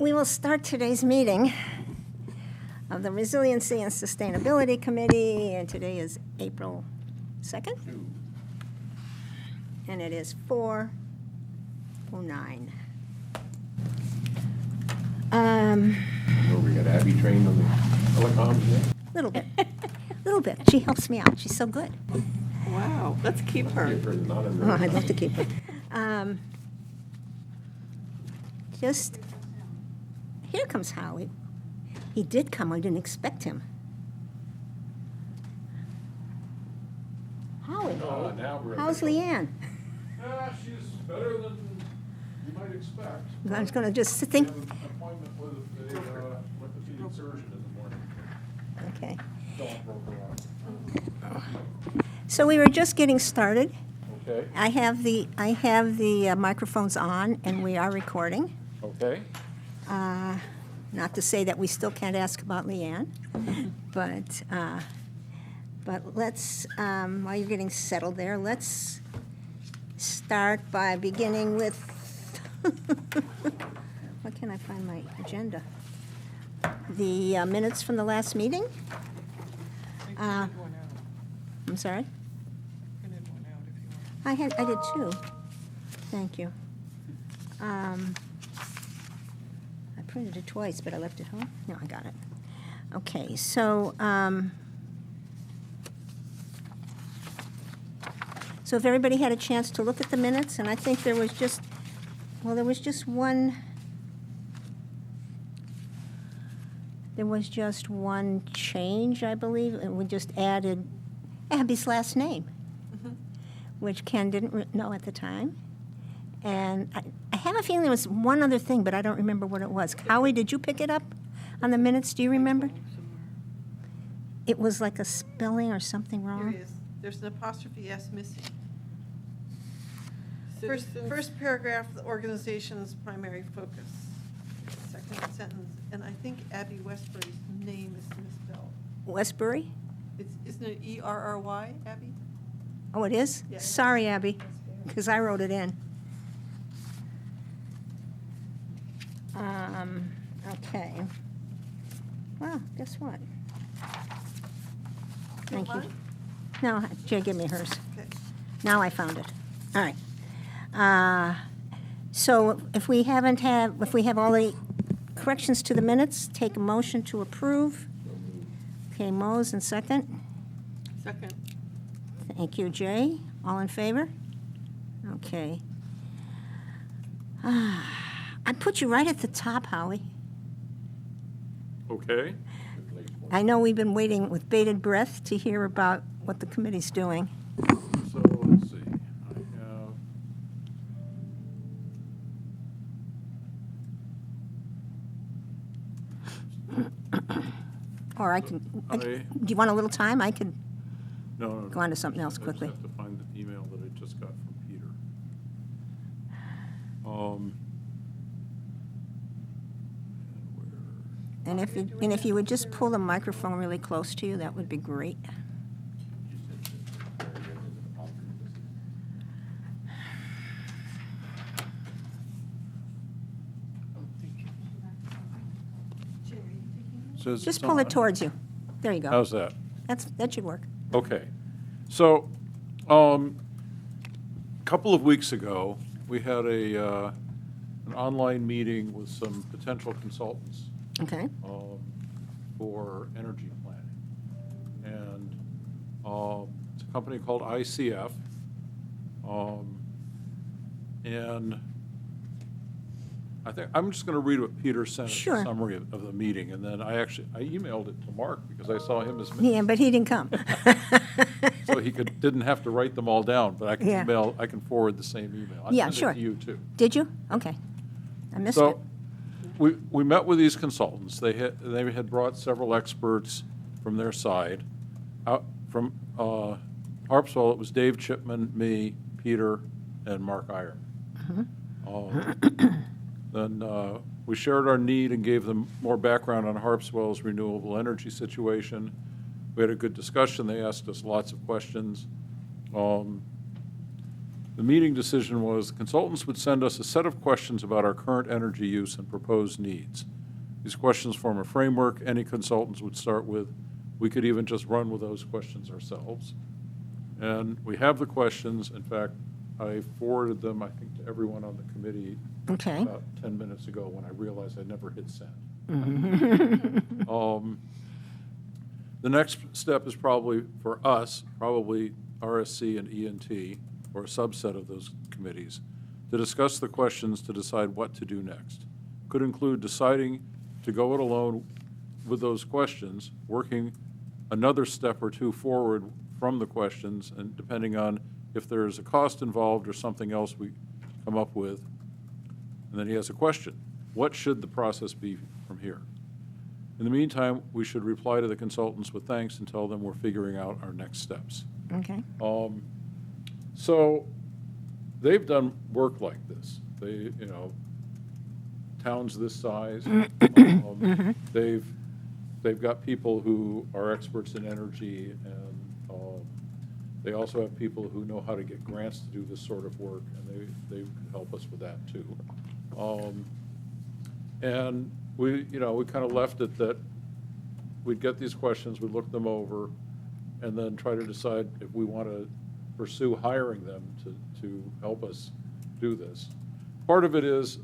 We will start today's meeting of the Resiliency and Sustainability Committee, and today is April 2nd, and it is 4:09. We got Abby trained on the telecoms yet? Little bit, little bit. She helps me out. She's so good. Wow, let's keep her. Get her not in Oh, there. I'd love to keep her. Just, here comes Howie. He did come. I didn't expect him. Howie, Now we're. how's Leanne? She's better than you might expect. I was going to just think. We have an appointment with a orthopedic surgeon in the morning. Okay. Don't broke her arm. So we were just getting started. Okay, I have the microphones on, and we are recording. okay. Not to say that we still can't ask about Leanne, but let's, while you're getting settled there, let's start by beginning with, what can I find my agenda? The minutes from the last meeting? I'm sorry? I did too. Thank you. I printed it twice, but I left it home. No, I got it. Okay, so, so if everybody had a chance to look at the minutes, and I think there was just one, change, I believe, and we just added Abby's last name, which Ken didn't know at the time. And I have a feeling there was one other thing, but I don't remember what it was. Howie, did you pick it up on the minutes? Do you remember? It was like a spelling or something Here wrong. it is. There's an apostrophe S missing. First paragraph, the organization's primary focus. Second sentence, and I think Abby Westbury's name is misspelled. Westbury? Isn't it E-R-R-Y, Abby? Oh, it is? Yeah. Sorry, Abby, because I wrote it in. Okay. Well, guess what? Thank you. Mine? No, Jay, give me hers. Okay. Now I found it. All right. So if we have all the corrections to the minutes, take a motion to approve. Okay, Mose, and second. Second. Thank you, Jay. All in favor? Okay. I put you right at the top, Howie. Okay. I know we've been waiting with bated breath to hear about what the committee's doing. So let's see. Or I can, I do you want a little time? I could No. go on to something else I quickly. just have to find the email that I just got from Peter. And if you would just pull the microphone really close to you, that would be great. Says Just it's pull it on. towards you. There you go. How's that? That should work. Okay. So, a couple of weeks ago, we had an online meeting with some potential consultants Okay. for energy planning. And it's a company called ICF. And I think, I'm just going to read what Peter sent as Sure. a summary of the meeting. And then I emailed it to Mark because I saw him as missing. Yeah, but he didn't come. So he didn't have to write them all down, but I can Yeah. I can forward the same email. I Yeah, sent sure. it to you, too. Did you? Okay. I missed it. So, we met with these consultants. They had brought several experts from their side. From Harpswell, it was Dave Chipman, me, Peter, and Mark Iron. Then we shared our need and gave them more background on Harpswell's renewable energy situation. We had a good discussion. They asked us lots of questions. The meeting decision was consultants would send us a set of questions about our current energy use and proposed needs. These questions form a framework any consultants would start with. We could even just run with those questions ourselves. And we have the questions. In fact, I forwarded them, I think, to everyone on the committee Okay. about 10 minutes ago when I realized I never hit send. The next step is probably, for us, probably RSC and E&T, or a subset of those committees, to discuss the questions to decide what to do next. Could include deciding to go it alone with those questions, working another step or two forward from the questions, and depending on if there's a cost involved or something else we come up with. And then he has a question. What should the process be from here? In the meantime, we should reply to the consultants with thanks and tell them we're figuring out our next steps. Okay. So they've done work like this. They, towns this size, they've got people who are experts in energy, and they also have people who know how to get grants to do this sort of work, and they could help us with that too. And we kind of left it that we'd get these questions, we'd look them over, and then try to decide if we want to pursue hiring them to help us do this. Part of it is,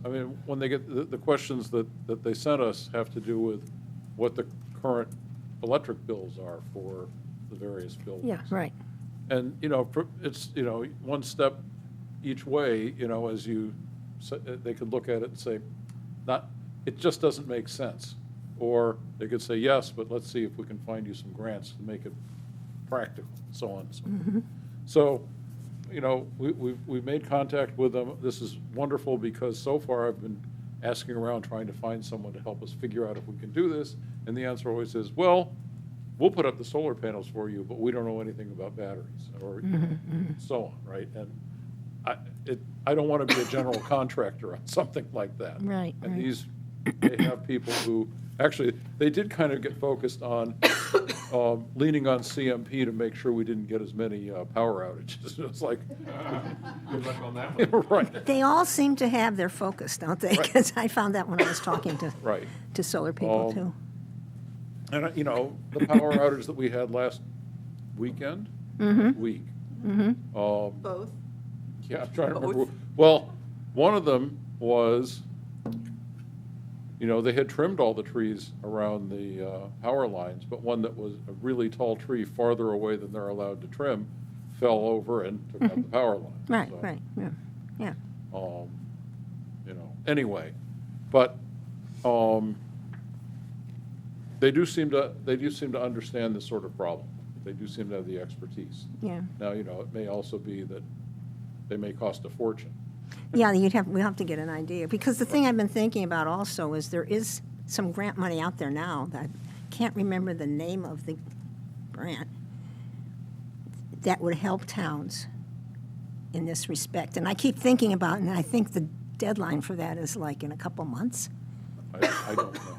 when they get the questions that they sent us have to do with what the current electric bills are for the various buildings. Yeah, right. And, it's, one step each way, as they could look at it and say, it just doesn't make sense. Or they could say, yes, but let's see if we can find you some grants to make it practical, so on and so forth. So, we've made contact with them. This is wonderful because so far I've been asking around trying to find someone to help us figure out if we can do this. And the answer always is, well, we'll put up the solar panels for you, but we don't know anything about batteries or so on, right? And I don't want to be a general contractor on something like that. Right, And right. they have people who, actually, they did kind of get focused on leaning on CMP to make sure we didn't get as many power outages. It's like, Good luck on that one. right, They all seem to have their focus, don't they? Right. Because I found that when I was talking right. to solar people too. And, the power outage that we had last week. Both. Yeah, I'm trying to remember. Both? Well, one of them was, they had trimmed all the trees around the power lines, but one that was a really tall tree farther away than they're allowed to trim fell over and took out the power line. Right, So, right, yeah, yeah. Anyway, but they do seem to understand this sort of problem. They do seem to have the expertise. Yeah. Now, it may also be that they may cost a fortune. Yeah, we'll have to get an idea, because the thing I've been thinking about also is there is some grant money out there now that I can't remember the name of the grant that would help towns in this respect. And I keep thinking about it, and I think the deadline for that is like in a couple months. I don't know.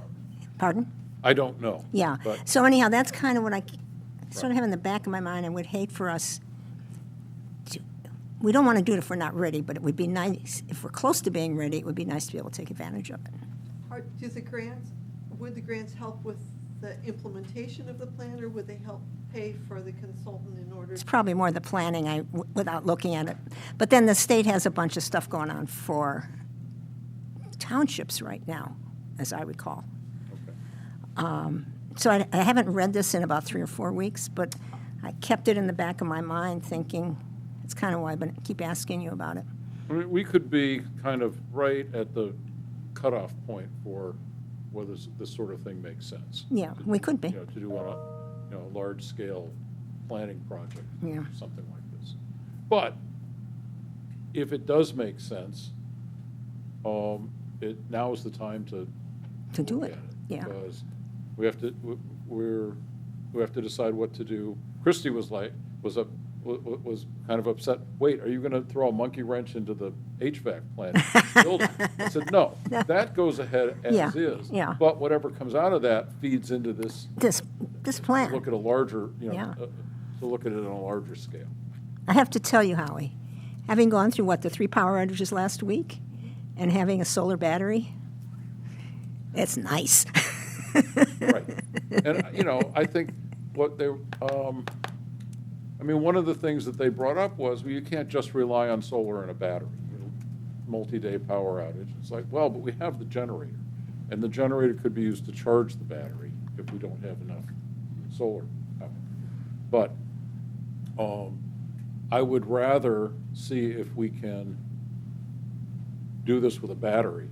Pardon? I don't know. Yeah. But, So anyhow, that's kind of what I sort of have in the back of my mind. I would hate for us to, we don't want to do it if we're not ready, but it would be nice, if we're close to being ready, it would be nice to be able to take advantage of it. Would the grants help with the implementation of the plan, or would they help pay for the consultant in order? It's probably more the planning, without looking at it. But then the state has a bunch of stuff going on for townships right now, as I recall. So I haven't read this in about 3 or 4 weeks, but I kept it in the back of my mind thinking, it's kind of why I keep asking you about it. we could be kind of right at the cutoff point for whether this sort of thing makes sense. Yeah, we could be. To do a large-scale planning project, Yeah. something like this. But if it does make sense, now is the time to do look it, at yeah. Because we have to decide what to do. Christie was kind of upset. Wait, are you going to throw a monkey wrench into the HVAC plant building? I said, no, that goes ahead as Yeah, is. yeah. But whatever comes out of that feeds into this. This plan. Look at a larger, Yeah. to look at it on a larger scale. I have to tell you, Howie, Having gone through, the 3 power outages last week and having a solar battery, it's nice. Right. And, I think what they, one of the things that they brought up was, well, you can't just rely on solar and a battery, multi-day power outage. It's like, well, but we have the generator, and the generator could be used to charge the battery if we don't have enough solar power. But I would rather see if we can do this with a battery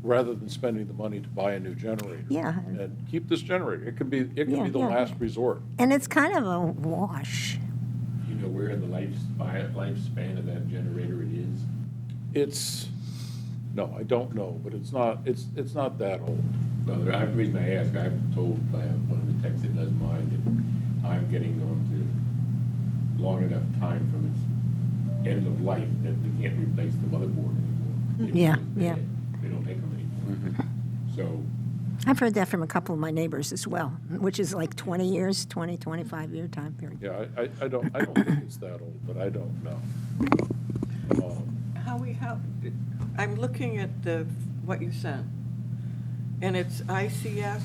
rather than spending the money to buy a new generator. Yeah. And keep this generator. It can be the Yeah. last resort. And it's kind of a wash. You know where in the lifespan of that generator it is? No, I don't know, but it's not that old. Well, the reason I ask, I'm told by one of the techs that does mine that I'm getting on to long enough time from its end of life that we can't replace the motherboard anymore. Yeah, It's yeah. bad. They don't make them anymore. So, I've heard that from a couple of my neighbors as well, which is like 20 years, 20, 25-year time period. Yeah, I don't think it's that old, but I don't know. I'm looking at what you sent, and it's ICF,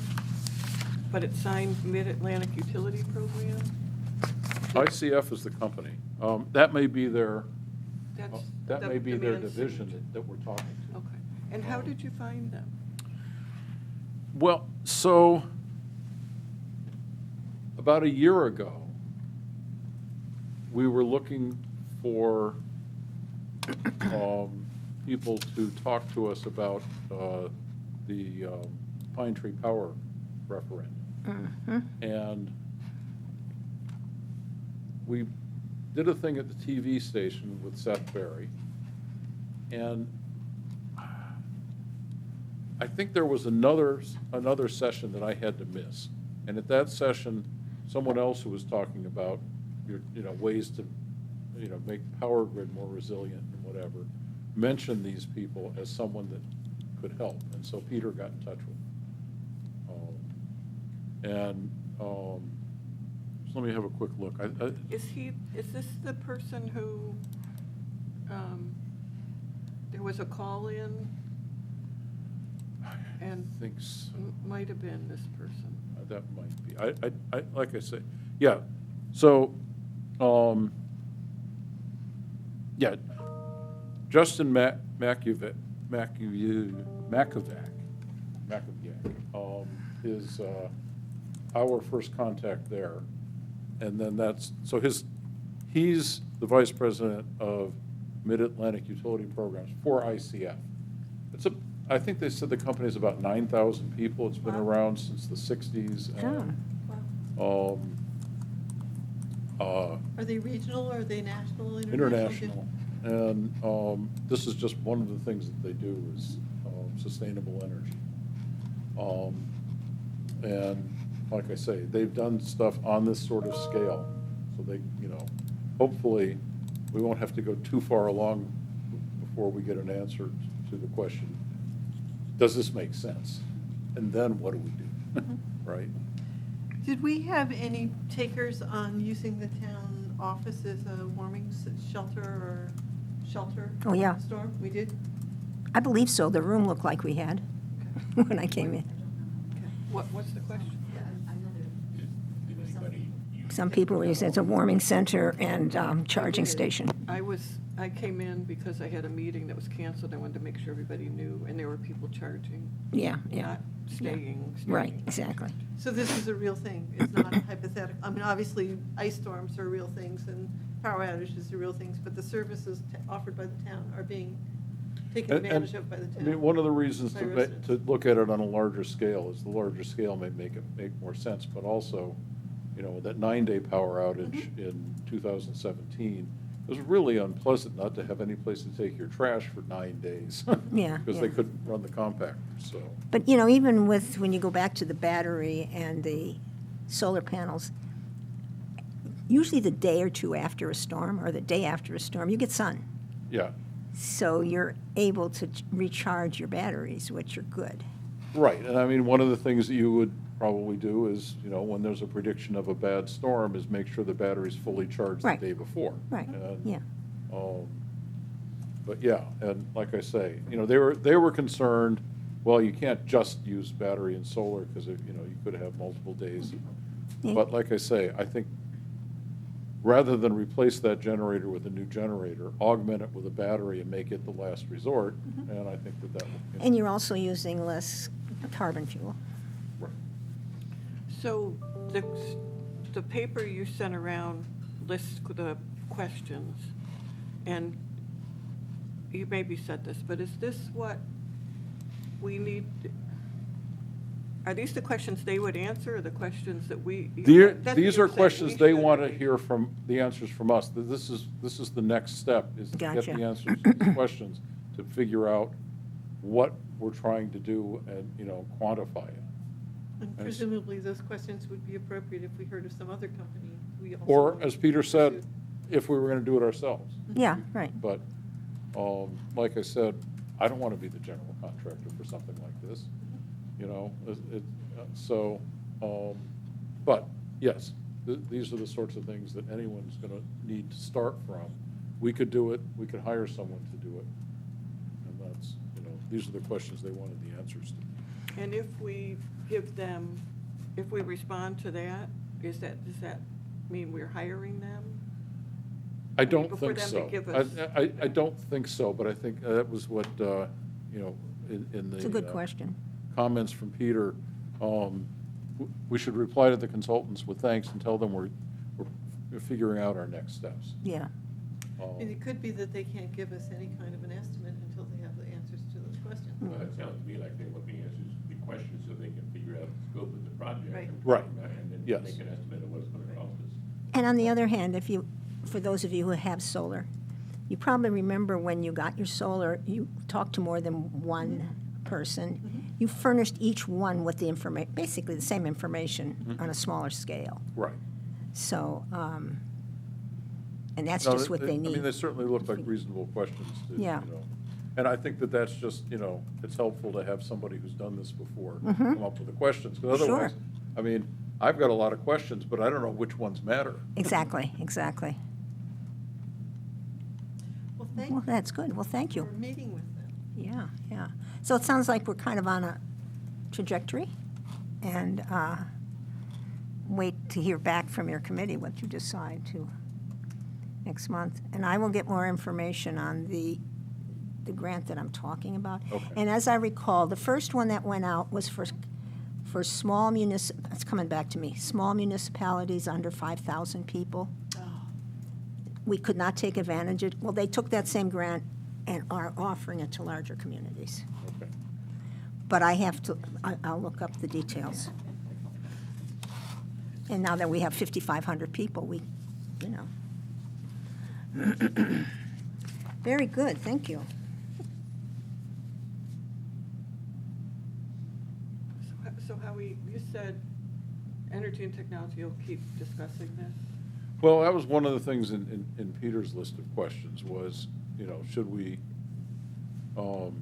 but it's signed Mid-Atlantic Utility Program. ICF is the company. That may be their, That's that the may be their demand division signature. that we're talking to. Okay. And how did you find them? Well, so about a year ago, we were looking for people to talk to us about the Pine Tree Power referendum. And we did a thing at the TV station with Seth Berry, and I think there was another session that I had to miss. And at that session, someone else who was talking about ways to make power grid more resilient and whatever mentioned these people as someone that could help. And so Peter got in touch with them. So let me have a quick look. Is this the person who, there was a call-in? And I think so. might have been this person. That might be. I like I say, yeah. So, yeah, Justin Makoviak is our first contact there, and then he's the vice president of Mid-Atlantic Utility Programs for ICF. I think they said the company is about 9,000 people. It's been Wow. around since the 60s. And, Are they regional or are they national, international? International. And this is just one of the things that they do is sustainable energy. And like I say, they've done stuff on this sort of scale. So they, hopefully we won't have to go too far along before we get an answer to the question, does this make sense? And then what do we do, right? Did we have any takers on using the town office as a warming shelter? Oh, yeah. Storm? We did? I believe so. The room looked like we had when I came in. Okay. What's the question? did anybody use Some that? people were using it as a warming center and charging station. I came in because I had a meeting that was canceled. I wanted to make sure everybody knew, and there were people charging, Yeah, not yeah. staying. Right, exactly. So this is a real thing. It's not hypothetical. I mean, obviously, ice storms are real things and power outages are real things, but the services offered by the town are being taken advantage of by the town. One of the reasons By to residents. look at it on a larger scale is the larger scale may make more sense, but also, that 9-day power outage in 2017, it was really unpleasant not to have any place to take your trash for 9 days. Yeah, Because yeah. they couldn't run the compactor, so. But, even when you go back to the battery and the solar panels, usually the day or two after a storm, or the day after a storm, you get sun. Yeah, So you're able to recharge your batteries, which are good. right. And one of the things that you would probably do is, when there's a prediction of a bad storm, is make sure the battery's fully charged the Right. day before. Right, And, yeah. But yeah, and like I say, they were concerned, well, you can't just use battery and solar because, you could have multiple days. Yeah. But like I say, I think rather than replace that generator with a new generator, augment it with a battery and make it the last resort, and I think that will. And you're also using less carbon fuel. Right. So the paper you sent around lists the questions, and you maybe said this, but is this what we need? Are these the questions they would answer, or the questions that we? That's what These you're are saying, questions we they should- want to hear the answers from us. This is the next step, is to get Gotcha. the answers to these questions, to figure out what we're trying to do and, quantify it. And presumably, those questions would be appropriate if we heard of some other company. We also Or, wanted as to Peter said, pursue. if we were going to do it ourselves. Yeah, right. But, like I said, I don't want to be the general contractor for something like this, so, but, yes, these are the sorts of things that anyone's going to need to start from. We could do it, we could hire someone to do it, and that's, these are the questions they wanted the answers to. And if we give them, if we respond to that, does that mean we're hiring them? I don't before think them to so. give us- I don't think so, but I think that was what, in the. It's a good question. Comments from Peter, we should reply to the consultants with thanks and tell them we're figuring out our next steps. Yeah. And it could be that they can't give us any kind of an estimate until they have the answers to those questions. Well, it sounds to me like they want the answers to the questions so they can figure out the scope of the project. Right. Right. And then Yes. make an estimate of what it's gonna cost us. And on the other hand, for those of you who have solar, you probably remember when you got your solar, you talked to more than one person. You furnished each one with the basically the same information on a smaller scale. Right. So, and that's No, just what they I mean, they need. certainly look like reasonable questions to, Yeah. And I think that that's just, it's helpful to have somebody who's done this before come up with the questions. Because Sure. otherwise, I mean, I've got a lot of questions, but I don't know which ones matter. Exactly. Well, thank Well, you that's good. Well, thank you. for meeting with them. Yeah. So it sounds like we're kind of on a trajectory, and wait to hear back from your committee what you decide to next month. And I will get more information on the grant that I'm talking about. Okay. And as I recall, the first one that went out was for small it's coming back to me, small municipalities under 5,000 people. We could not take advantage of, well, they took that same grant and are offering it to larger communities. Okay. But I'll look up the details. And now that we have 5,500 people, Very good, thank you. So Howie, you said energy and technology will keep discussing this? Well, that was one of the things in Peter's list of questions was, should we, so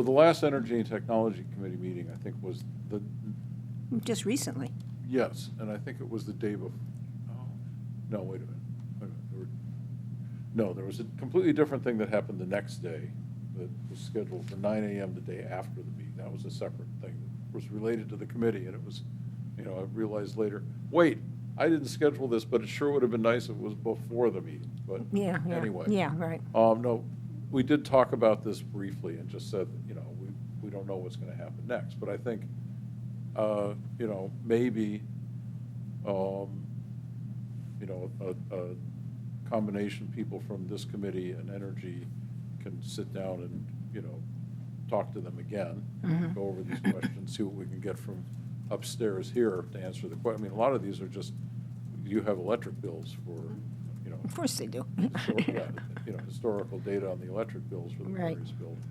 the last Energy and Technology Committee meeting, I think, was Just recently. yes, and I think it was the day before, no, wait a minute. No, there was a completely different thing that happened the next day that was scheduled for 9 a.m. the day after the meeting. That was a separate thing that was related to the committee, and it was, I realized later, wait, I didn't schedule this, but it sure would have been nice if it was before the meeting, but Yeah. anyway. Yeah, right. No, we did talk about this briefly and just said, we don't know what's going to happen next. But I think, maybe, a combination of people from this committee and energy can sit down and, talk to them again, go over these questions, see what we can get from upstairs here to answer the question. I mean, a lot of these are just, you have electric bills for, Of course they do. historical data on the electric bills for the Right. various buildings.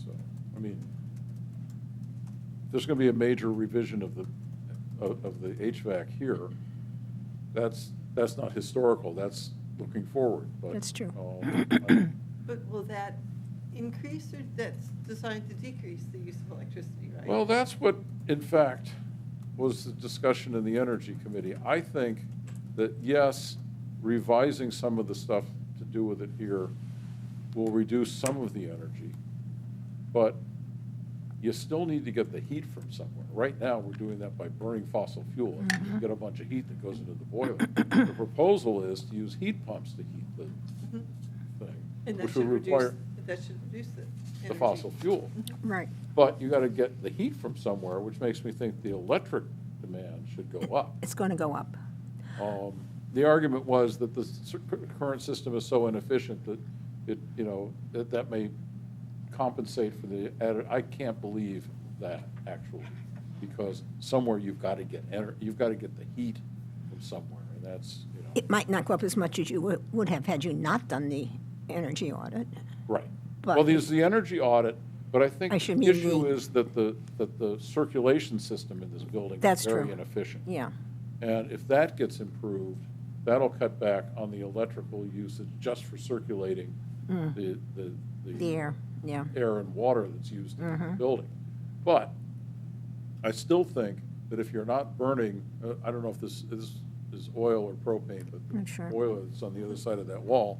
So, I mean, there's going to be a major revision of the HVAC here. That's not historical, that's looking forward, but. That's true. But will that increase, or that's designed to decrease the use of electricity, right? Well, that's what, in fact, was the discussion in the Energy Committee. I think that, yes, revising some of the stuff to do with it here will reduce some of the energy, but you still need to get the heat from somewhere. Right now, we're doing that by burning fossil fuel. You get a bunch of heat that goes into the boiler. The proposal is to use heat pumps to heat the thing, And that which should would require reduce the the energy. fossil fuel. Right. But you got to get the heat from somewhere, which makes me think the electric demand should go up. It's going to go up. The argument was that the current system is so inefficient that it, that may compensate for the added. I can't believe that, actually, because somewhere you've got to get you've got to get the heat from somewhere, and that's, It might not go up as much as you would have had you not done the energy audit. right. But- Well, there's the energy audit, but I think I should the mean issue the- is that the circulation system in this building That's is very true. inefficient. Yeah. And if that gets improved, that'll cut back on the electrical usage just for circulating the The air, yeah. air and water that's used in the building. But I still think that if you're not burning, I don't know if this is oil or propane, but Not sure. the oil that's on the other side of that wall,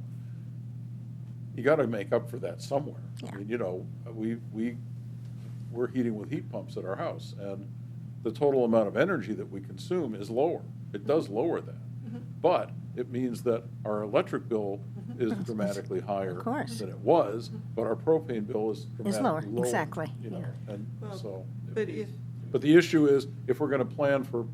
you got to make up for that somewhere. Yeah. I mean, we're heating with heat pumps at our house, and the total amount of energy that we consume is lower. It does lower that. But it means that our electric bill is dramatically higher Of course. than it was, but our propane bill is dramatically lower, lower. exactly, You know, yeah. and Well, so. But if, But the issue is, if we're going to plan for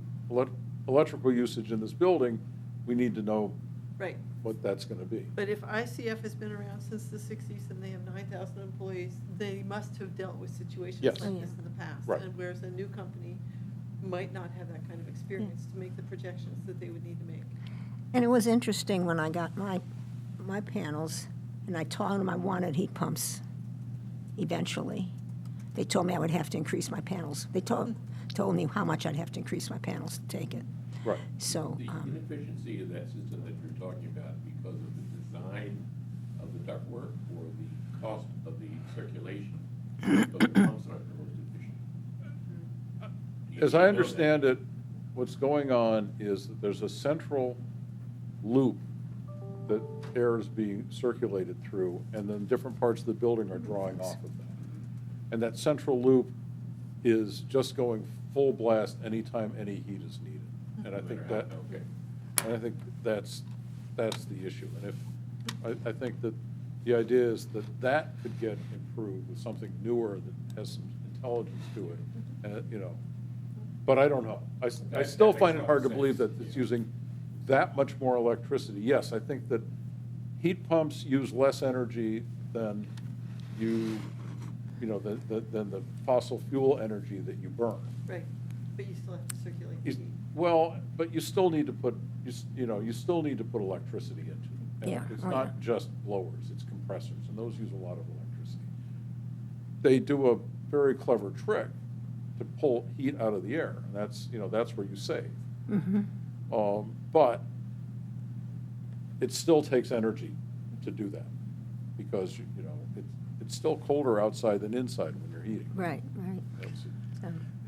electrical usage in this building, we need to know right, what that's going to be. but if ICF has been around since the 60s and they have 9,000 employees, they must have dealt with situations Yes. like this in the past. Right. And whereas a new company might not have that kind of experience to make the projections that they would need to make. And it was interesting when I got my panels, and I told them I wanted heat pumps eventually. They told me I would have to increase my panels. They told me how much I'd have to increase my panels to take it. Right. So, The inefficiency of that system that you're talking about because of the design of the ductwork or the cost of the circulation, because the pumps aren't the most efficient. As I understand it, what's going on is that there's a central loop that air is being circulated through, and then different parts of the building are drawing off of that. And that central loop is just going full blast anytime any heat is needed. And I think that, Okay. and I think that's the issue. And if, I think that the idea is that could get improved with something newer that has some intelligence to it, But I don't know. I That still makes find a it lot hard to of believe sense, that it's yeah. using that much more electricity. Yes, I think that heat pumps use less energy than than the fossil fuel energy that you burn. Right, but you still have to circulate the You- heat. Well, but you still need to put, you still need to put electricity into it. And Yeah, it's oh, not yeah. just blowers, it's compressors, and those use a lot of electricity. They do a very clever trick to pull heat out of the air, and that's where you save. But it still takes energy to do that, because, it's still colder outside than inside when you're heating. right, right. That's-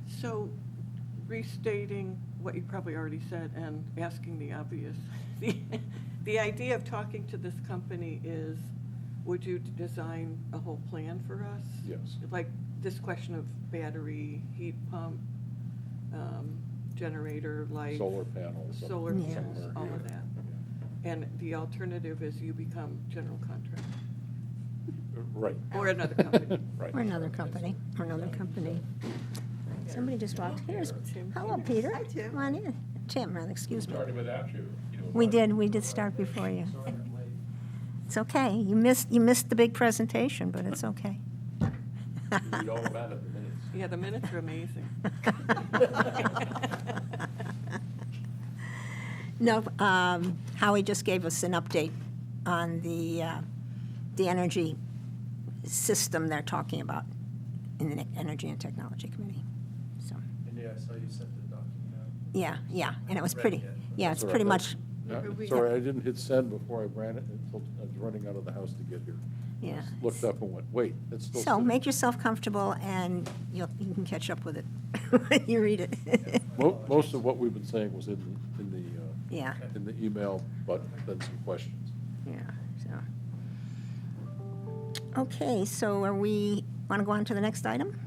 So restating what you probably already said and asking the obvious, the idea of talking to this company is, would you design a whole plan for us? Yes. Like this question of battery, heat pump, generator, light. Solar panels. Solar Yeah. panels, all of that. And the alternative is you become general contractor, Right, or another company. right. Or another company, Somebody just walked, here's, hello, Peter. Hi, Tim. Come on in. Tim, rather, excuse me. Started without you. We did start before you. It's okay, you missed the big presentation, but it's okay. Read all about it in minutes. Yeah, the minutes are amazing. No, Howie just gave us an update on the energy system they're talking about in the Energy and Technology Committee, so, And yeah, I saw you sent the document out. yeah, and it was Read pretty, it. yeah, it's That's all pretty right. much, Sorry, I didn't hit send before I ran it until I was running out of the house to get here. yeah. Looked up and went, wait, it's still. So sitting. make yourself comfortable and you can catch up with it when you read it. Most of what we've been saying was in the Yeah, in the email, but then some questions. yeah, so. Okay, so want to go on to the next item?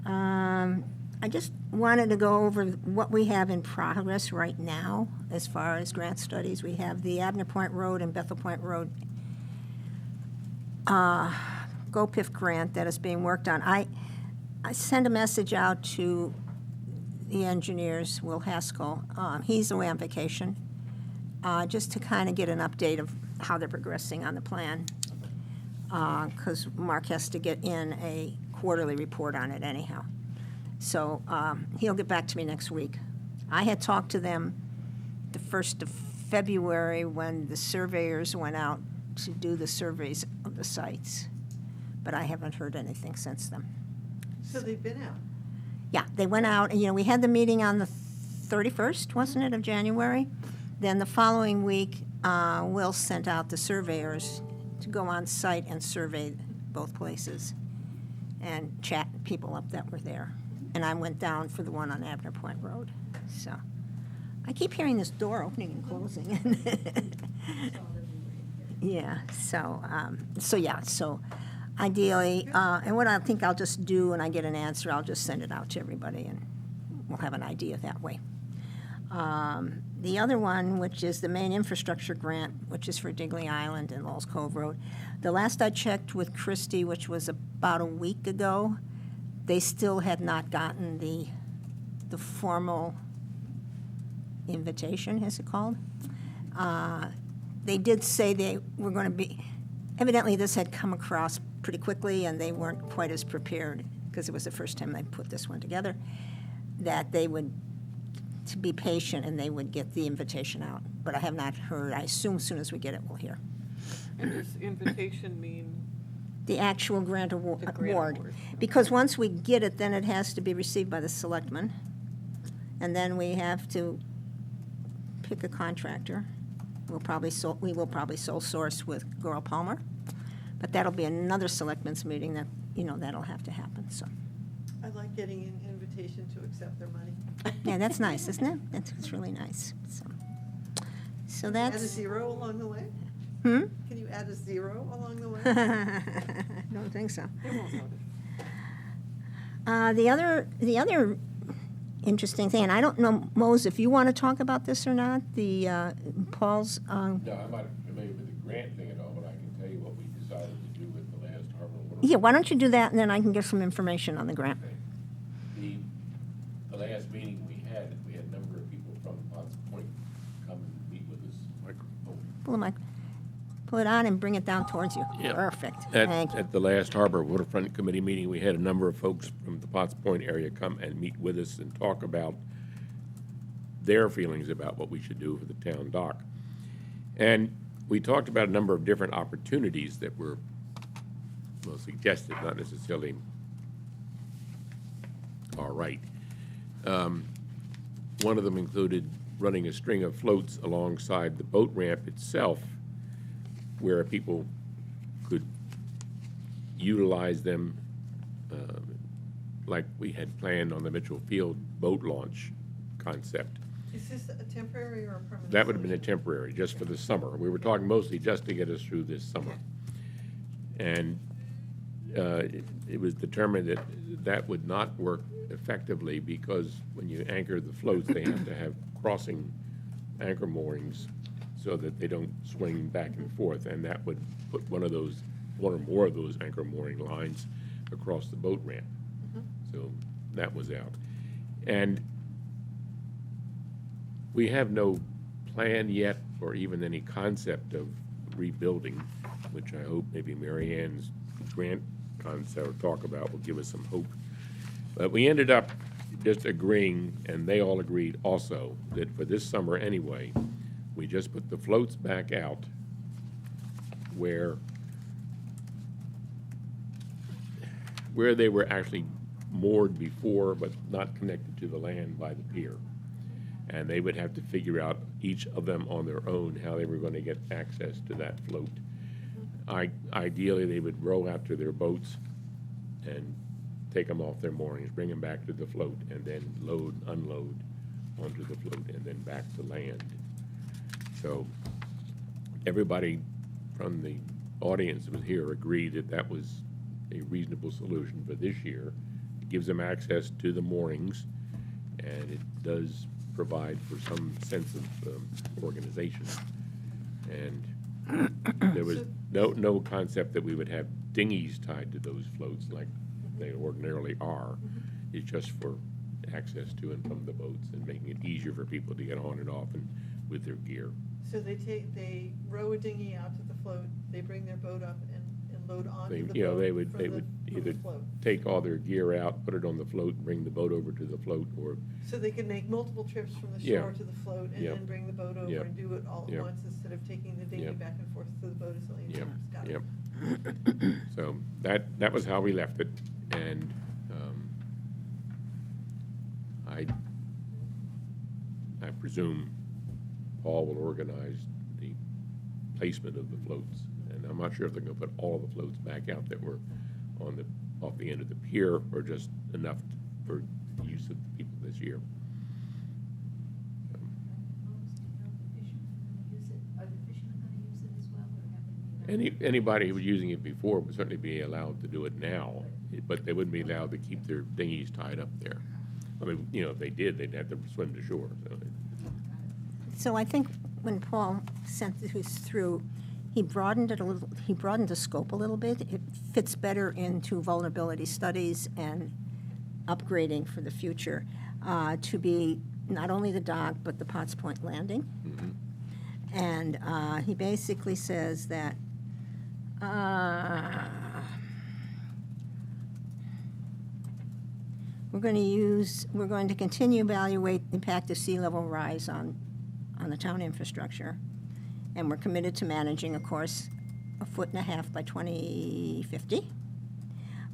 I just wanted to go over what we have in progress right now as far as grant studies. We have the Abner Point Road and Bethel Point Road GoPIF grant that is being worked on. I sent a message out to the engineers, Will Haskell. He's away on vacation, just to kind of get an update of how they're progressing on the plan, because Mark has to get in a quarterly report on it anyhow. So he'll get back to me next week. I had talked to them the 1st of February when the surveyors went out to do the surveys of the sites, but I haven't heard anything since then. So they've been out. Yeah, they went out, and, we had the meeting on the 31st, wasn't it, of January? Then the following week, Will sent out the surveyors to go on site and survey both places and chat people up that were there. And I went down for the one on Abner Point Road. So I keep hearing this door opening and closing. Yeah, so ideally, and what I think I'll just do when I get an answer, I'll just send it out to everybody, and we'll have an idea that way. The other one, which is the main infrastructure grant, which is for Digley Island and Lowell's Cove Road. The last I checked with Christie, which was about a week ago, they still had not gotten the formal invitation, is it called? They did say they were going to be, evidently this had come across pretty quickly and they weren't quite as prepared, because it was the first time they put this one together, that they would to be patient and they would get the invitation out. But I have not heard. I assume as soon as we get it, we'll hear. And does invitation mean? The actual grant The grant award. award. Because once we get it, then it has to be received by the selectmen. And then we have to pick a contractor. We will probably sole source with Goral Palmer. But that'll be another selectmen's meeting that, that'll have to happen, so. I like getting an invitation to accept their money. Yeah, that's nice, isn't it? It's really nice, so. So Add a that's. zero along the way? Hmm? Can you add a zero along the way? Don't think so. They won't notice. The other interesting thing, and I don't know, Mose, if you want to talk about this or not, Paul's, No, I'm not familiar with the grant thing at all, but I can tell you what we decided to do with the last harbor water. yeah, why don't you do that, and then I can get some information on the grant. Okay. The last meeting we had a number of people from Potts Point come and meet with us. Pull it on and bring it down towards you. Yeah. Perfect, thank you. At the last Harbor Waterfront Committee meeting, we had a number of folks from the Potts Point area come and meet with us and talk about their feelings about what we should do for the town dock. And we talked about a number of different opportunities that were, well, suggested, not necessarily all right. One of them included running a string of floats alongside the boat ramp itself, where people could utilize them like we had planned on the Mitchell Field boat launch concept. Is this a temporary or a permanent? That would have been a solution? temporary, just for the summer. We were talking mostly just to get us through this summer. And it was determined that that would not work effectively, because when you anchor the floats, they have to have crossing anchor moorings so that they don't swing back and forth, and that would put one or more of those anchor mooring lines across the boat ramp. So that was out. And we have no plan yet, or even any concept of rebuilding, which I hope maybe Mary Ann's grant concept or talk about will give us some hope. But we ended up just agreeing, and they all agreed also, that for this summer anyway, we just put the floats back out where they were actually moored before, but not connected to the land by the pier. And they would have to figure out, each of them on their own, how they were going to get access to that float. Ideally, they would row out to their boats and take them off their moorings, bring them back to the float, and then load, unload onto the float and then back to land. So everybody from the audience that was here agreed that that was a reasonable solution for this year. It gives them access to the moorings, and it does provide for some sense of organization. And there was no concept that we would have dinghies tied to those floats like they ordinarily are. It's just for access to and from the boats and making it easier for people to get on and off and with their gear. So they row a dinghy out to the float, they bring their boat up and load onto the They, you know, boat they would from the either float. take all their gear out, put it on the float, bring the boat over to the float, or, So they can make multiple trips from the Yeah. shore to the float and Yep. then bring the boat over Yep. and do it all at Yep. once instead of taking the dinghy Yep. back and forth to the boat as Elaine yep, says. Got it. yep. So that was how we left it, and I presume Paul will organize the placement of the floats, and I'm not sure if they're gonna put all of the floats back out that were off the end of the pier, or just enough for the use of the people this year. Are the fishermen gonna use it as well, or have they made that? Anybody who was using it before would certainly be allowed to do it now, but they wouldn't be allowed to keep their dinghies tied up there. I mean, you know, if they did, they'd have to swim to shore, so. So I think when Paul sent this through, he broadened it a little, he broadened the scope a little bit. It fits better into vulnerability studies and upgrading for the future, to be not only the dock, but the Potts Point Landing. And he basically says that we're going to continue to evaluate the impact of sea level rise on the town infrastructure. And we're committed to managing, of course, 1.5 feet by 2050,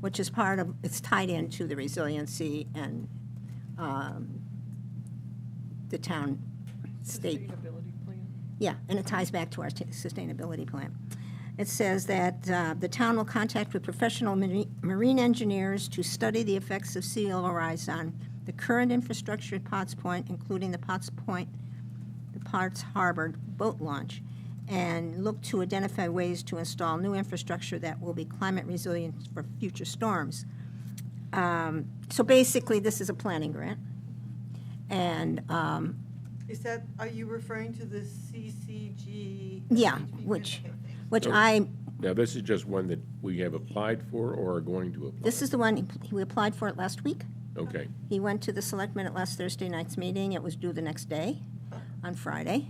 which is part of, it's tied into the resiliency and the town state. Sustainability plan. Yeah, and it ties back to our sustainability plan. It says that the town will contact with professional marine engineers to study the effects of sea level rise on the current infrastructure at Potts Point, including the Potts Harbor boat launch, and look to identify ways to install new infrastructure that will be climate resilient for future storms. So basically, this is a planning grant. And Is that, are you referring to the CCG? Yeah, SHP which- grant? Okay, thanks. which So- Now, this is just one that we have applied for or are going to apply? this is the one, we applied for it last week. Okay, He went to the selectmen at last Thursday night's meeting. It was due the next day, on Friday.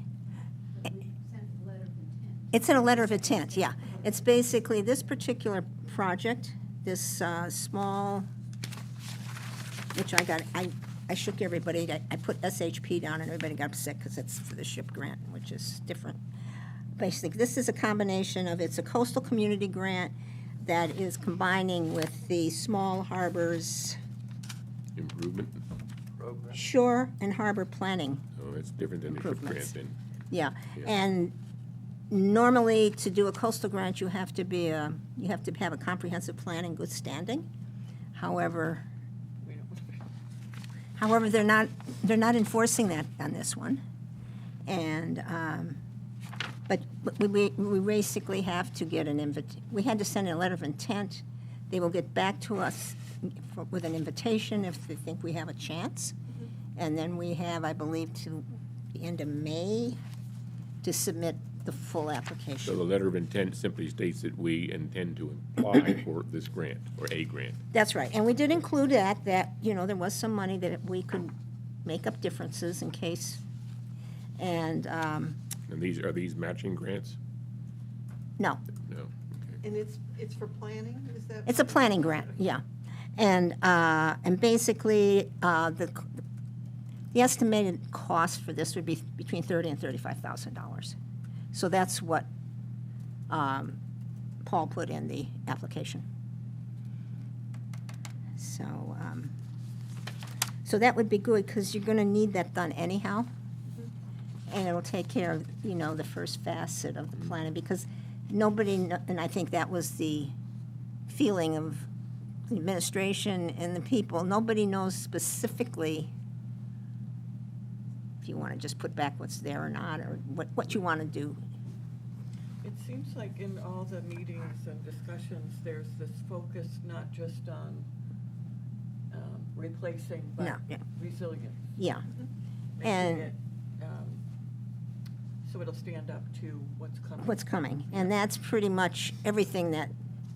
So we sent a letter of intent. It's in a letter of intent, yeah. It's basically this particular project, this small, which I shook everybody. I put SHP down and everybody got upset because it's for the SHIP grant, which is different. Basically, this is a combination of, it's a coastal community grant that is combining with the small harbors, improvement? shore and harbor planning. Oh, that's different than the SHIP grant Improvements. then. Yeah, Yeah. and normally, to do a coastal grant, you have to have a comprehensive plan in good standing. However, they're not enforcing that on this one. And, but we basically have to get we had to send a letter of intent. They will get back to us with an invitation if they think we have a chance. And then we have, I believe, to the end of May to submit the full application. So the letter of intent simply states that we intend to apply for this grant, or a grant. That's right, and we did include that, there was some money that we could make up differences in case, and, And are these matching grants? no, No, okay. And it's for planning, is that? it's a planning grant, yeah. And basically, the estimated cost for this would be between $30,000 and $35,000. So that's what Paul put in the application. So, so that would be good, because you're gonna need that done anyhow. And it'll take care of, the first facet of the planning, because and I think that was the feeling of the administration and the people, nobody knows specifically if you want to just put back what's there or not, or what you want to do. It seems like in all the meetings and discussions, there's this focus not just on replacing, but No, yeah. resilience. Yeah. Making And- it, so it'll stand up to what's coming. What's coming. And that's pretty much everything that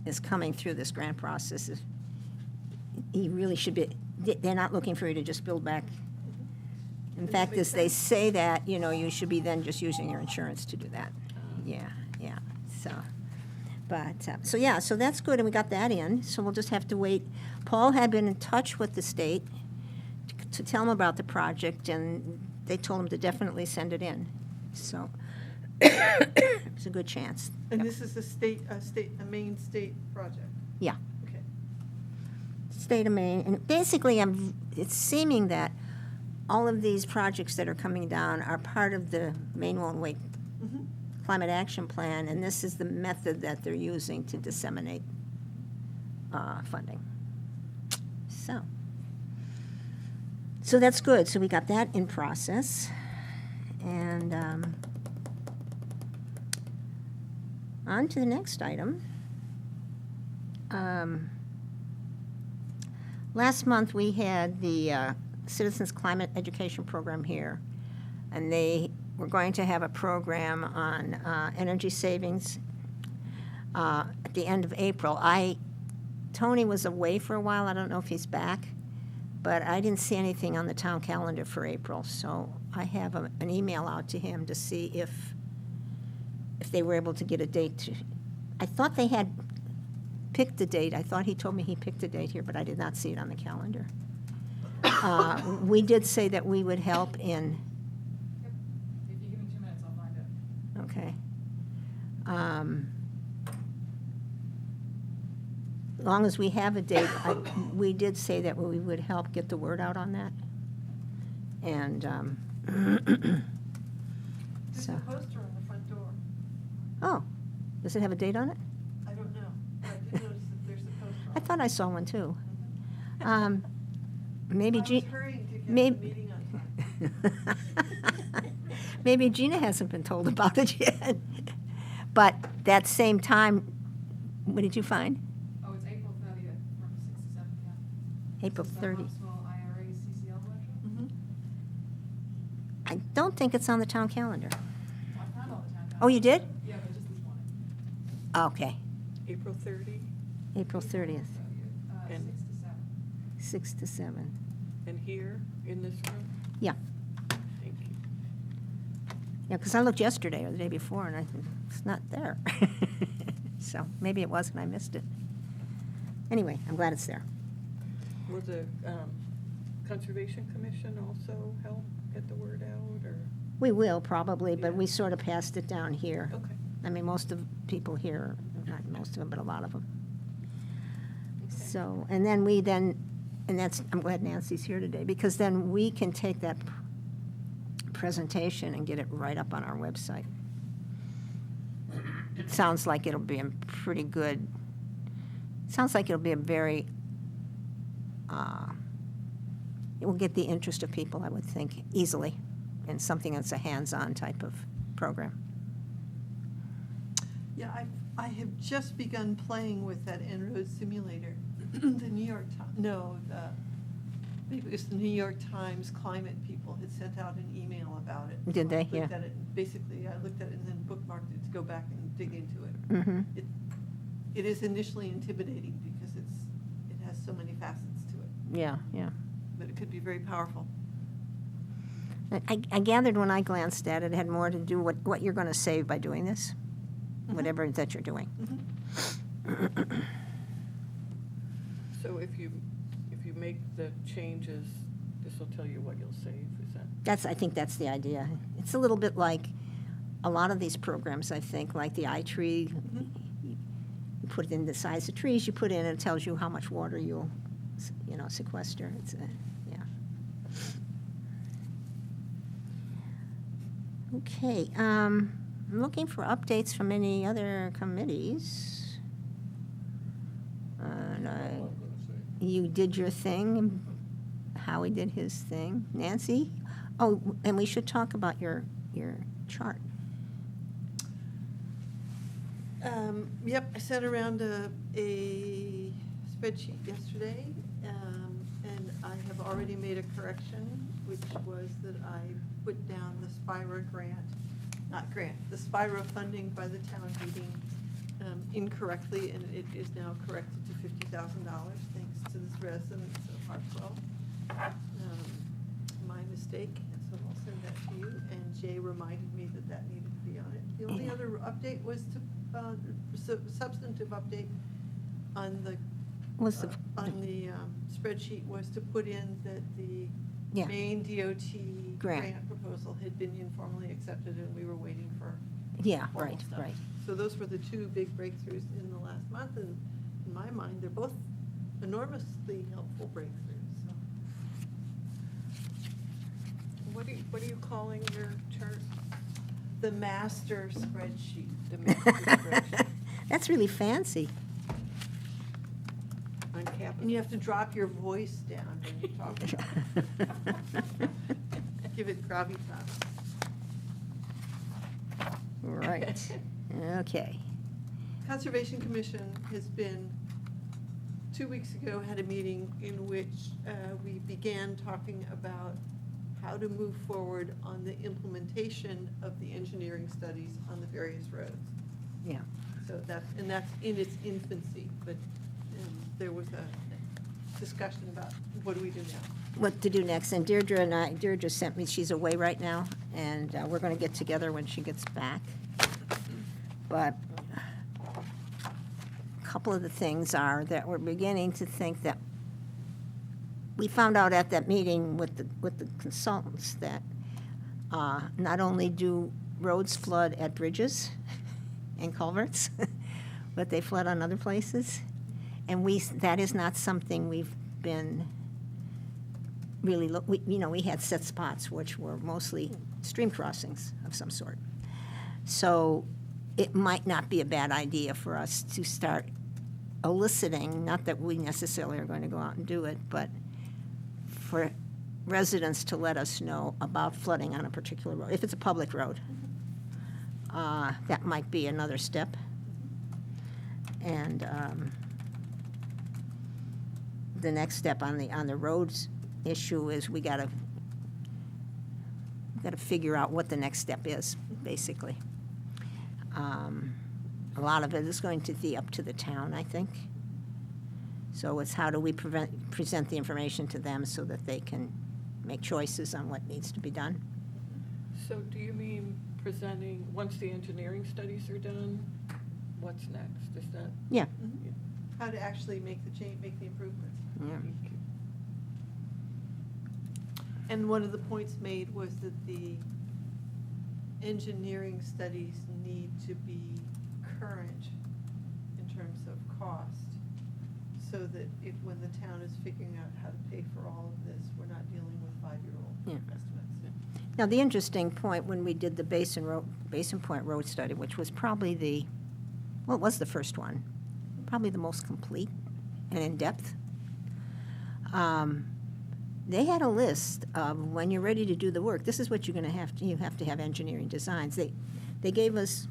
is coming through this grant process. You really should be, they're not looking for you to just build back. In fact, as they say that, you know, you should be then just using your insurance to do that. Yeah, yeah, so, but, so that's good, and we got that in, so we'll just have to wait. Paul had been in touch with the state to tell him about the project, and they told him to definitely send it in, so it's a good chance. And this is a Maine state project? Yeah. Okay. State of Maine, and basically, it's seeming that all of these projects that are coming down are part of the Maine Won't Wait Mhm. Climate Action Plan, and this is the method that they're using to disseminate funding. So that's good. So we got that in process, and on to the next item. Last month, we had the Citizens Climate Education Program here, and they were going to have a program on energy savings at the end of April. Tony was away for a while. I don't know if he's back, but I didn't see anything on the town calendar for April, so I have an email out to him to see if they were able to get a date. I thought they had picked a date. I thought he told me he picked a date here, but I did not see it on the calendar. We did say that we would help in, If you give me 2 minutes, I'll find it. okay. As long as we have a date, we did say that we would help get the word out on that. And, There's so, a poster on the front door. oh, does it have a date on it? I don't know. I did notice that there's a poster. I thought I saw one too. Maybe I was Gina. hurrying to get Maybe. the meeting on time. Maybe Gina hasn't been told about it yet. But that same time, what did you find? Oh, it's April 30th from 6 to 7 p.m. April This is 30th. the Harpswell IRA CCL workshop. Mhm. I don't think it's on the town calendar. I found all the town. Oh, you did? Yeah, but just this morning. Okay, April 30, April 30th, And- 6 to 7. 6 to 7. and here, in this room? Yeah. Thank you. Yeah, because I looked yesterday or the day before, and it's not there. So maybe it was and I missed it. Anyway, I'm glad it's there. Will the Conservation Commission also help get the word out, or? We will probably, but Yeah. we sort of passed it down here. Okay. I mean, most of people here, not most of them, but a lot of them. So, and then and that's, I'm glad Nancy's here today, because then we can take that presentation and get it right up on our website. It sounds like it'll be a pretty good, sounds like it'll be a very, it will get the interest of people, I would think, easily, in something that's a hands-on type of program. Yeah, I have just begun playing with that En-ROAD simulator. The New York Times, maybe it was the New York Times climate people had sent out an email about it. Did they? I looked Yeah. at it, basically, I looked at it and then bookmarked it to go back and dig into it. Mm-hmm. It is initially intimidating because it has so many facets to it, Yeah, yeah. but it could be very powerful. I gathered when I glanced at it, it had more to do with what you're going to save by doing this, whatever that you're doing. Mhm. So if you make the changes, this will tell you what you'll save, is that? I think that's the idea. It's a little bit like a lot of these programs, I think, like the iTree. You put in the size of trees you put in, and it tells you how much water you'll, sequester. Yeah. Okay, I'm looking for updates from any other committees. And you did your thing, Howie did his thing. Nancy? Oh, and we should talk about your chart. Yep, I sent around a spreadsheet yesterday, and I have already made a correction, which was that I put down the the Spira funding by the town meeting incorrectly, and it is now corrected to $50,000, thanks to the residents of Harpswell. My mistake, and so I'll send that to you, and Jay reminded me that that needed to be on it. The only Yeah. other update was substantive update on the Was the, spreadsheet was to put in that the Yeah. Maine DOT Grant. grant proposal had been informally accepted, and we were waiting for yeah, formal right, stuff. right. So those were the two big breakthroughs in the last month, and in my mind, they're both enormously helpful breakthroughs, so. What are you calling your chart? The master spreadsheet. The master spreadsheet That's really fancy. on capital? And you have to drop your voice down when you talk. Give it gravitas. Right, okay. Conservation Commission has been, 2 weeks ago, had a meeting in which we began talking about how to move forward on the implementation of the engineering studies on the various roads. Yeah. So that's in its infancy, but there was a discussion about what do we do now? What to do next, and Deirdre sent me, she's away right now, and we're gonna get together when she gets back. But a couple of the things are that we're beginning to think that, we found out at that meeting with the consultants that not only do roads flood at bridges and culverts, but they flood on other places. And that is not something we've been really, we had set spots which were mostly stream crossings of some sort. So it might not be a bad idea for us to start eliciting, not that we necessarily are going to go out and do it, but for residents to let us know about flooding on a particular road, if it's a public road. That might be another step. And the next step on the roads issue is we gotta figure out what the next step is, basically. A lot of it is going to be up to the town, I think. So it's how do we present the information to them so that they can make choices on what needs to be done. So do you mean presenting, once the engineering studies are done, what's next? Is that? Yeah. How to actually make the change, make the improvements. Yeah. And one of the points made was that the engineering studies need to be current in terms of cost, so that when the town is figuring out how to pay for all of this, we're not dealing with five-year-old Yeah. estimates. Now, the interesting point, when we did the Basin Point Road study, which was probably it was the first one, probably the most complete and in-depth, they had a list of when you're ready to do the work, this is what you're going to have to, you have to have engineering designs. They gave us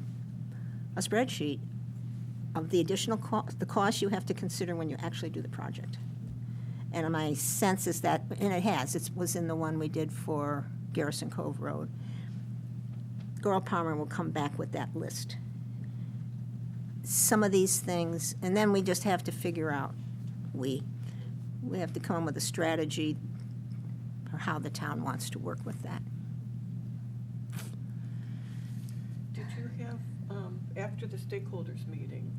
a spreadsheet of the additional cost, the costs you have to consider when you actually do the project. And my sense is that, and it was in the one we did for Garrison Cove Road. Goral Palmer will come back with that list. Some of these things, and then we just have to figure out, we have to come up with a strategy for how the town wants to work with that. Did you have, after the stakeholders meeting,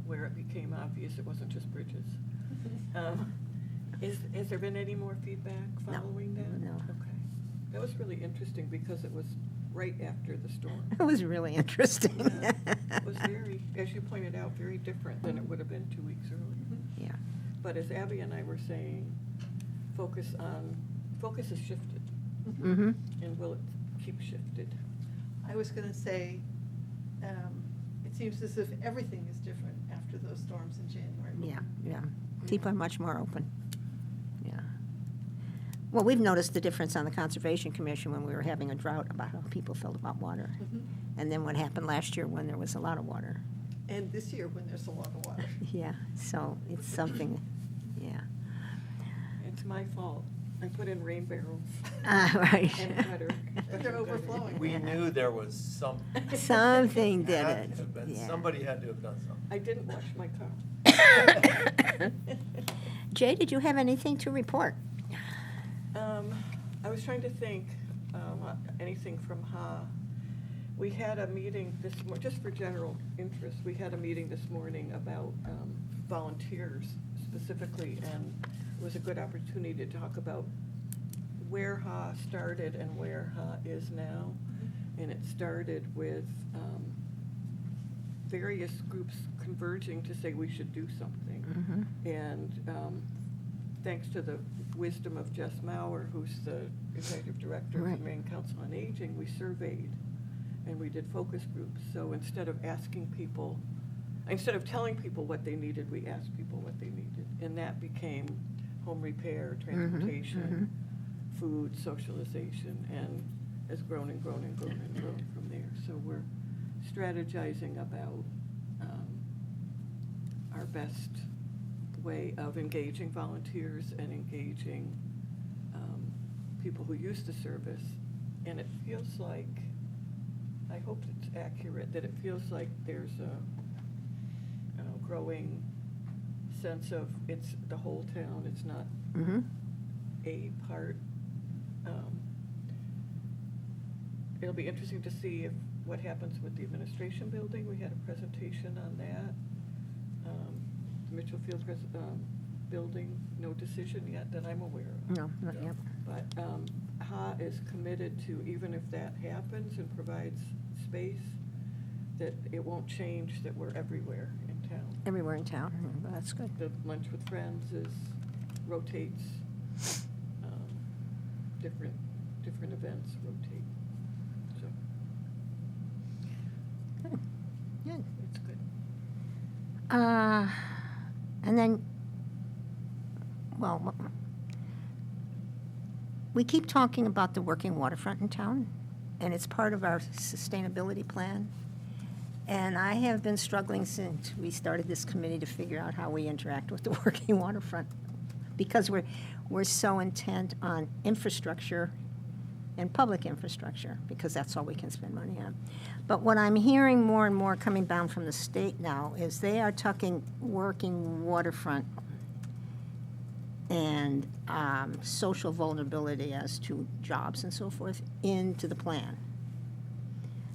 where it became obvious it wasn't just bridges, has there been any more feedback No. following that? No. Okay. That was really interesting because it was right after the storm. It was really interesting. Yeah. It was very, as you pointed out, very different than it would have been 2 weeks earlier. Yeah. But as Abby and I were saying, focus has shifted, Mm-hmm. and will it keep shifted? I was going to say, it seems as if everything is different after those storms in January. Yeah, yeah. People are much more open. Yeah. Well, we've noticed the difference on the Conservation Commission when we were having a drought about how people felt about water. Mhm. And then what happened last year when there was a lot of water. And this year, when there's a lot of water. Yeah, so it's something, yeah. It's my fault. I put in rain barrels. Right. And gutter. But they're overflowing. We knew there was some. Something did had it, to have been- yeah. Somebody had to have done something. I didn't wash my car. Jay, did you have anything to report? I was trying to think, anything from Ha. We had a meeting just for general interest, we had a meeting this morning about volunteers specifically, and it was a good opportunity to talk about where Ha started and where Ha is now. And it started with various groups converging to say we should do something. And thanks to the wisdom of Jess Maurer, who's the executive director of Right. the Maine Council on Aging, we surveyed and we did focus groups. So instead of telling people what they needed, we asked people what they needed. And that became home repair, transportation, food, socialization, and has grown and grown and grown and grown from there. So we're strategizing about our best way of engaging volunteers and engaging people who use the service. And it feels like, I hope it's accurate, that it feels like there's a growing sense of it's the whole town, it's not a part. It'll be interesting to see what happens with the administration building. We had a presentation on that. The Mitchell Field building, no decision yet that I'm aware of. No, not yet. But Ha is committed to, even if that happens and provides space, that it won't change, that we're everywhere in town. Everywhere in town, that's good. The Lunch with Friends rotates, different events rotate, so Good. Good. it's good. And then, well, we keep talking about the working waterfront in town, and it's part of our sustainability plan. And I have been struggling since we started this committee to figure out how we interact with the working waterfront, because we're so intent on infrastructure and public infrastructure, because that's all we can spend money on. But what I'm hearing more and more coming down from the state now is they are tucking working waterfront and social vulnerability as to jobs and so forth into the plan.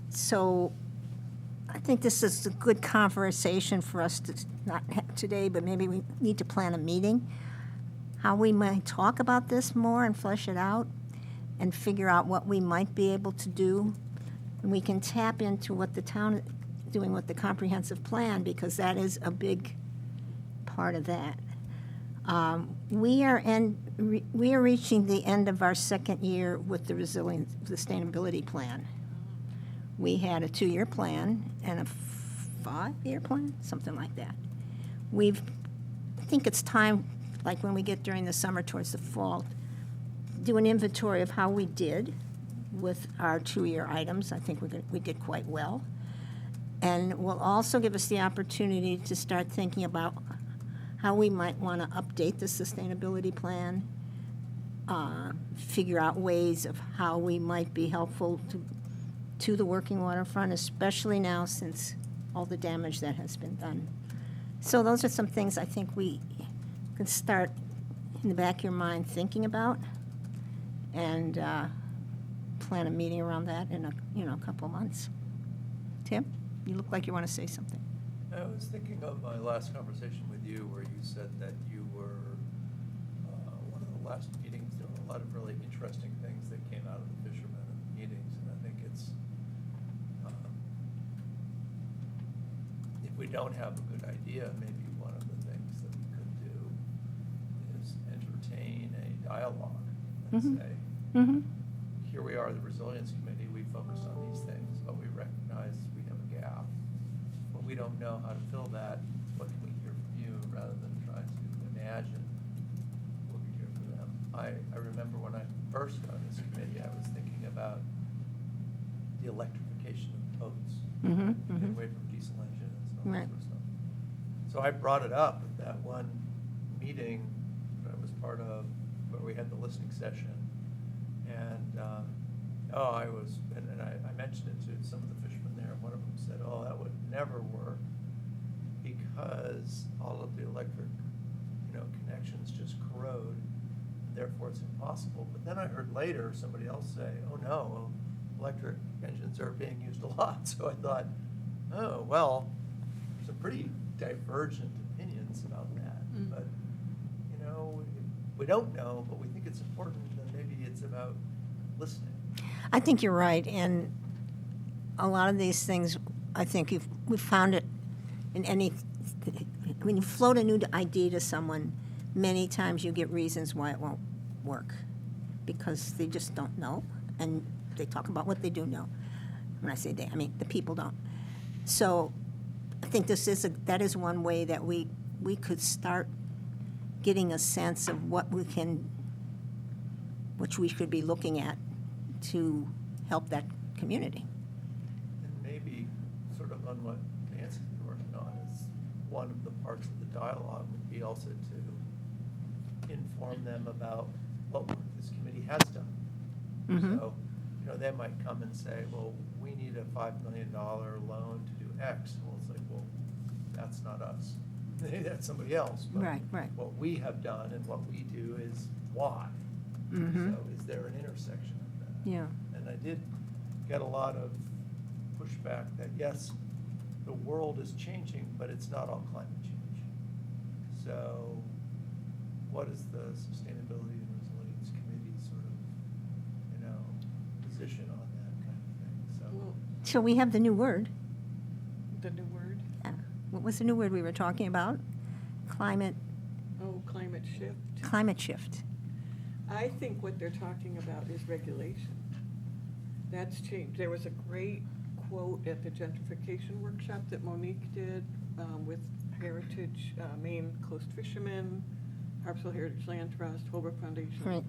So I think this is a good conversation for us to not have today, but maybe we need to plan a meeting, how we might talk about this more and flesh it out and figure out what we might be able to do. And we can tap into what the town is doing with the comprehensive plan, because that is a big part of that. We are reaching the end of our second year with the Resiliency Sustainability Plan. We had a 2-year plan and a 5-year plan, something like that. I think it's time, like when we get during the summer towards the fall, do an inventory of how we did with our 2-year items. I think we did quite well. And will also give us the opportunity to start thinking about how we might want to update the sustainability plan, figure out ways of how we might be helpful to the working waterfront, especially now since all the damage that has been done. So those are some things I think we can start in the back of your mind thinking about, and plan a meeting around that in a couple months. Tim, you look like you want to say something. I was thinking of my last conversation with you, where you said that you were, one of the last meetings, there were a lot of really interesting things that came out of the fishermen and the meetings, and I think it's, if we don't have a good idea, maybe one of the things that we could do is entertain a dialogue and say, here we are, the Resilience Committee, we focused on these things, but we recognize we have a gap. But we don't know how to fill that. What can we hear from you, rather than try to imagine what we hear from them? I remember when I first got on this committee, I was thinking about the electrification of boats. Get away from diesel engines and all that Right. sort of stuff. So I brought it up at that one meeting that I was part of, where we had the listening session. And, I mentioned it to some of the fishermen there, and one of them said, oh, that would never work because all of the electric, connections just corrode, and therefore it's impossible. But then I heard later somebody else say, oh, no, electric engines are being used a lot. So I thought, oh, well, some pretty divergent opinions about that. But, we don't know, but we think it's important, then maybe it's about listening. I think you're right, and a lot of these things, I think we've found it in any, when you float a new idea to someone, many times you get reasons why it won't work, because they just don't know, and they talk about what they do know. When I say they, I mean the people don't. So I think that is one way that we could start getting a sense of which we should be looking at to help that community. And maybe sort of on what Nancy's been working on is one of the parts of the dialogue would be also to inform them about what work this committee has done. So, they might come and say, well, we need a $5 million loan to do X. Well, it's like, well, that's not us. That's somebody else. But Right. what we have done and what we do is Y. Mm-hmm. So is there an intersection of that? Yeah. And I did get a lot of pushback that, yes, the world is changing, but it's not all climate change. So what is the Sustainability and Resilience Committee sort of, position on that kind of thing? So Well, So we have the new word. the new word, Yeah. What was the new word we were talking about? Climate climate shift. shift. I think what they're talking about is regulation. That's changed. There was a great quote at the gentrification workshop that Monique did with Heritage, Maine Coast Fishermen, Harpswell Heritage Land Trust, Holbrook Foundation. Right.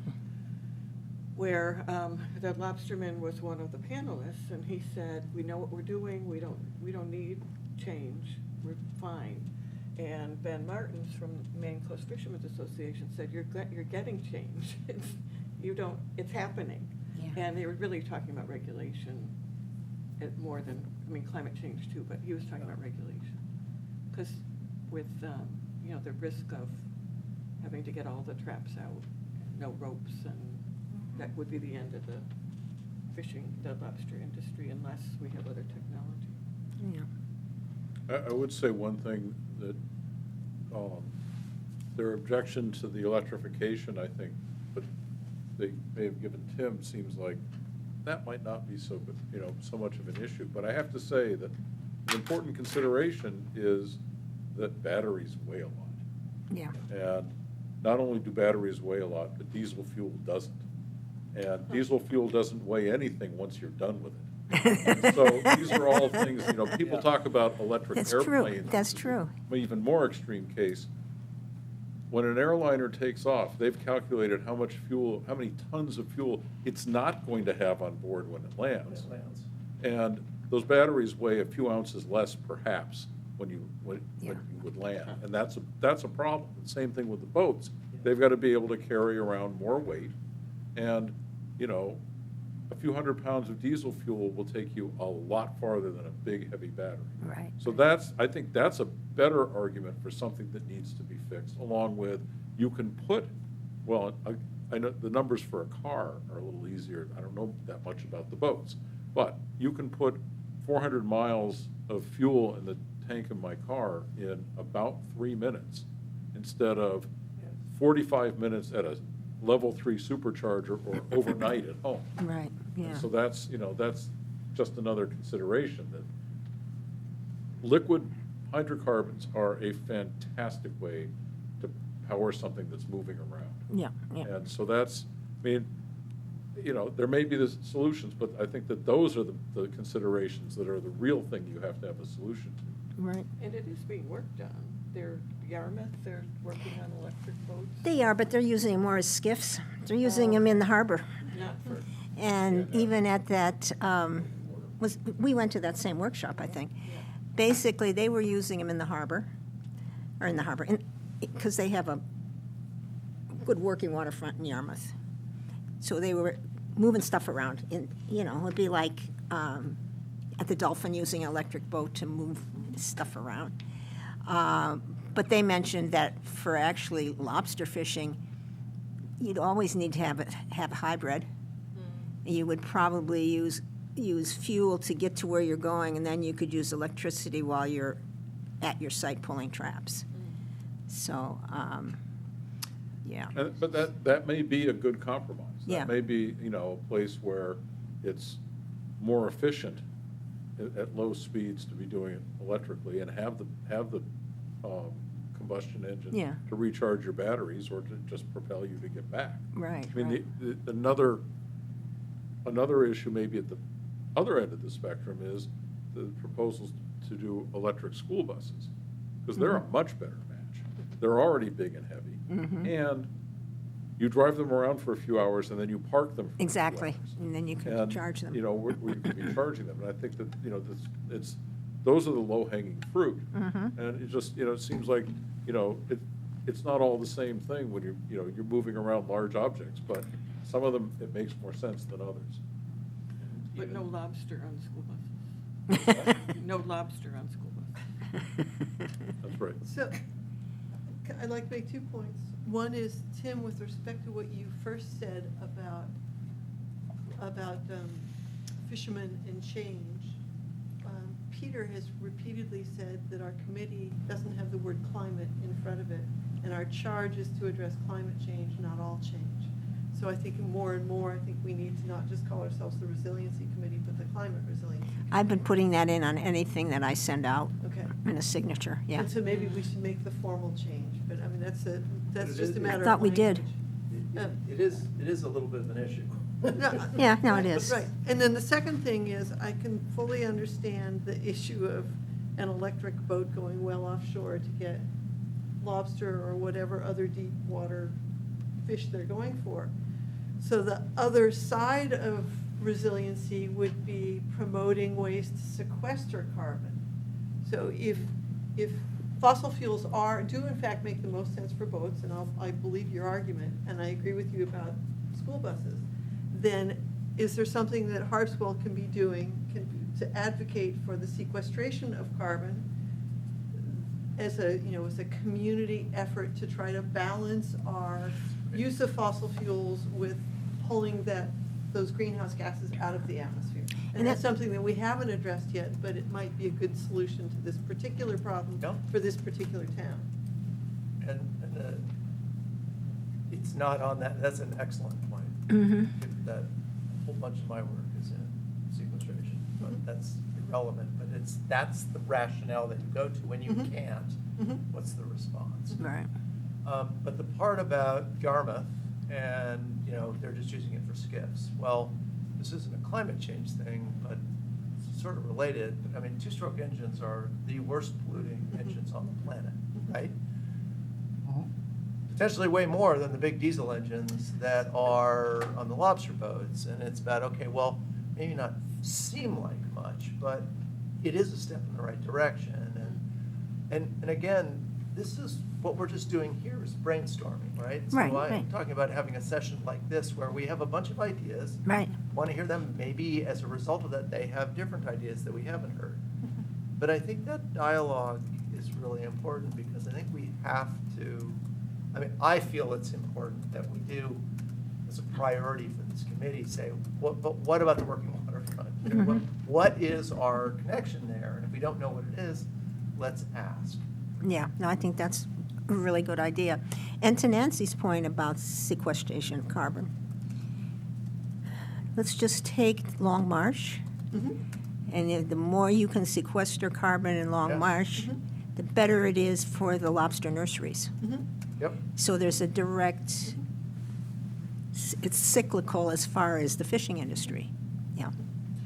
Where the lobsterman was one of the panelists, and he said, "We know what we're doing. We don't need change. We're fine." And Ben Martins from Maine Coast Fishermen's Association said, "You're getting change. It's happening." Yeah. And they were really talking about regulation, more than climate change too. But he was talking about regulation, because with the risk of having to get all the traps out, no ropes, and that would be the end of the lobster industry unless we have other technology. Yeah. I would say one thing that their objection to the electrification, I think, but they may have given Tim, seems like that might not be so much of an issue. But I have to say that an important consideration is that batteries weigh a lot. Yeah. And not only do batteries weigh a lot, but diesel fuel doesn't. And diesel fuel doesn't weigh anything once you're done with it. So these are all things, people talk about electric That's airplanes. true. That's true. But even more extreme case, when an airliner takes off, they've calculated how many tons of fuel it's not going to have on board when it lands. it lands. And those batteries weigh a few ounces less, perhaps, when you Yeah. would land, and that's a problem. The same thing with the boats. They've got to be able to carry around more weight, and a few hundred pounds of diesel fuel will take you a lot farther than a big heavy battery. Right. So I think that's a better argument for something that needs to be fixed, along with you can put, well, I know the numbers for a car are a little easier. I don't know that much about the boats, but you can put 400 miles of fuel in the tank of my car in about 3 minutes instead of 45 minutes at a level 3 supercharger or overnight at home. Right. Yeah. So that's just another consideration, that liquid hydrocarbons are a fantastic way to power something that's moving around. Yeah. Yeah. And so there may be the solutions, but I think that those are the considerations that are the real thing you have to have a solution to. Right. And it is being worked on. Yarmouth, they're working on electric boats. They are, but they're using more as skiffs They're using them in the harbor. Not for, And even at that, we went to that same workshop, I think. Basically, they were using them in the harbor, because they have a good working waterfront in Yarmouth. So they were moving stuff around. It'd be like at the Dolphin using an electric boat to move stuff around. But they mentioned that for actually lobster fishing, you'd always need to have a hybrid. You would probably use fuel to get to where you're going, and then you could use electricity while you're at your site pulling traps. So, yeah. But that may be a good compromise. Yeah. That may be, a place where it's more efficient at low speeds to be doing it electrically and have the combustion engine Yeah. to recharge your batteries or to just propel you to get back. Right, I mean, right. another issue maybe at the other end of the spectrum is the proposals to do electric school buses, because they're a much better match. They're already big and heavy, and you drive them around for a few hours and then you park them for a few Exactly, hours. and then you can And, charge them. we could be charging them, and I think that, those are the low-hanging fruit. Mm-hmm. And it just, it seems like, it's not all the same thing when you're moving around large objects, but some of them, it makes more sense than others. but no lobster on school buses. No lobster on school buses. That's right. So, I'd like to make 2 points. One is, Tim, with respect to what you first said about fishermen and change, Peter has repeatedly said that our committee doesn't have the word climate in front of it, and our charge is to address climate change, not all change. So I think more and more, I think we need to not just call ourselves the Resiliency Committee, but the Climate Resiliency Committee. I've been putting that in on anything that I send out Okay. in a signature, yeah. And so maybe we should make the formal change, but I mean, that's But it just is- a matter of Thought we did. language. It is a little bit of an issue. No, Yeah, no, it right, is. Right, and then the second thing is, I can fully understand the issue of an electric boat going well offshore to get lobster or whatever other deep water fish they're going for. So the other side of resiliency would be promoting ways to sequester carbon. So if fossil fuels do in fact make the most sense for boats, and I believe your argument, and I agree with you about school buses, then is there something that Harpswell can be doing to advocate for the sequestration of carbon as a community effort to try to balance our use of fossil fuels with pulling those greenhouse gases out of the atmosphere? And that's something that we haven't addressed yet, but it might be a good solution to this particular problem Yeah. for this particular town. And it's not on that's an excellent point. Mhm. That a whole bunch of my work is in sequestration, but Mhm. that's irrelevant, but that's the rationale that you go to when you Mhm. can't. Mhm. What's the response? Right. But the part about Yarmouth and, they're just using it for skiffs. Well, this isn't a climate change thing, but it's sort of related. I mean, two-stroke engines are the worst polluting engines on the planet, right? Potentially way more than the big diesel engines that are on the lobster boats. And it's about, okay, well, maybe not seem like much, but it is a step in the right direction. And again, this is what we're just doing here is brainstorming, right? Right, So I'm right. talking about having a session like this where we have a bunch of ideas. Right. Want to hear them. Maybe as a result of that, they have different ideas that we haven't heard. But I think that dialogue is really important because I think we have to, I feel it's important that we do, as a priority for this committee, say, but what about the working waterfront? Mhm. What is our connection there? And if we don't know what it is, let's ask. Yeah, no, I think that's a really good idea. And to Nancy's point about sequestration of carbon, let's just take Long Marsh, Mhm. and the more you can sequester carbon in Long Yeah. Marsh, Mhm. the better it is for the lobster nurseries. Mhm. Yep. So there's a direct, it's cyclical as far as the fishing industry. Yeah.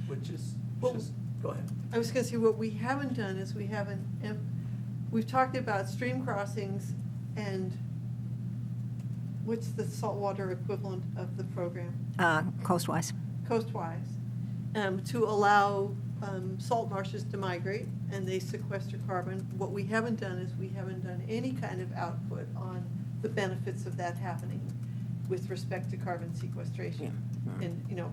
Which is, Well- go ahead. I was going to say, what we haven't done is we've talked about stream crossings and what's the saltwater equivalent of the program? Coastwise. Coastwise, to allow salt marshes to migrate, and they sequester carbon. What we haven't done is we haven't done any kind of output on the benefits of that happening with respect to carbon sequestration. And, you know,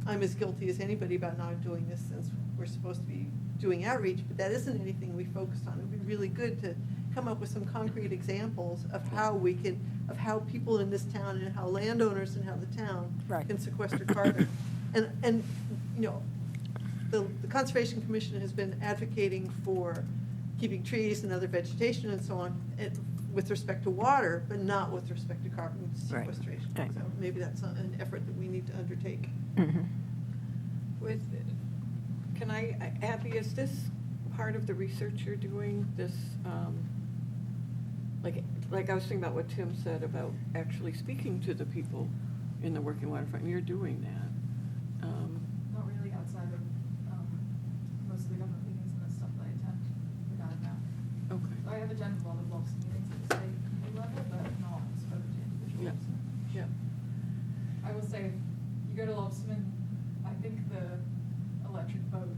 I'm as guilty as anybody about not doing this since we're supposed to be doing outreach, but that isn't anything we focused on. It would be really good to come up with some concrete examples of how we could, of how people in this town and how landowners and how the town Right. can sequester carbon. And, you know, the Conservation Commission has been advocating for keeping trees and other vegetation and so on with respect to water, but not with respect to carbon Right. sequestration. Right. So maybe that's an effort that we need to undertake. Mhm. With, can I, Abby, is this part of the research you're doing, this, like I was thinking about what Tim said about actually speaking to the people in the working waterfront, and you're doing that. Not really outside of, most of the government meetings and the stuff that I attend regarding that. Okay. I have attended a lot of lots of meetings at the state level, but not spoken to Yeah, individuals. yeah. I will say, if you go to Lobsterman, I think the electric boat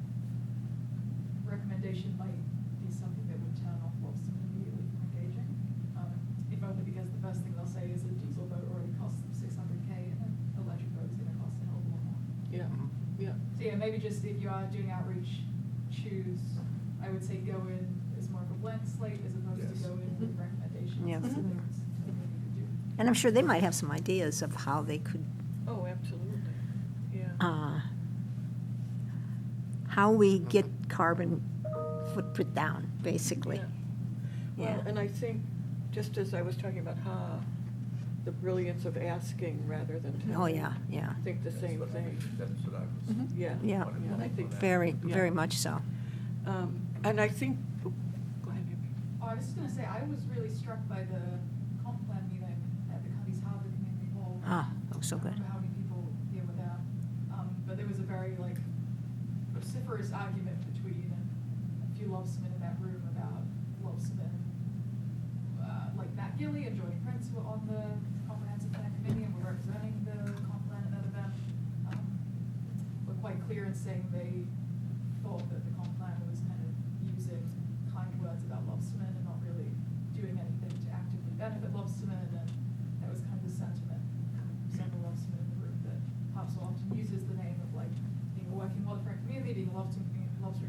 recommendation might be something that would turn off Lobsterman immediately from engaging. If only because the first thing they'll say is a diesel boat already costs them $600K and an electric boat's gonna cost a hell of a lot more. Yeah, yeah. So yeah, maybe just if you are doing outreach, choose, I would say go in as more of a blank slate as opposed Yes. to go in with recommendations Yeah. and things that you could do. And I'm sure they might have some ideas of how they could, Oh, absolutely, yeah. how we get carbon footprint down, basically. Well, Yeah. and I think, just as I was talking about the brilliance of asking rather than telling. Oh, yeah, yeah. I think the same thing. That's what I was. Mhm. Yeah. Yeah. Yeah, I think. Very, Yeah. very much so. And I think, oh, go ahead, Amy. Oh, I was just gonna say, I was really struck by the comp plan meeting at the Cundy's Harbor Community Hall. Ah, that was so I good. don't know how many people here were there, but there was a very like vociferous argument between a few lobstermen in that room about lobstermen. Like Matt Gilley and Jordan Prince were on the comprehensive plan committee and were representing the comp plan at that event. Were quite clear in saying they thought that the comp plan was kind of using kind words about lobstermen and not really doing anything to actively benefit lobstermen, and that was kind of the sentiment from several lobstermen in the room, that Harpswell often uses the name of like being a working waterfront community, being a lobster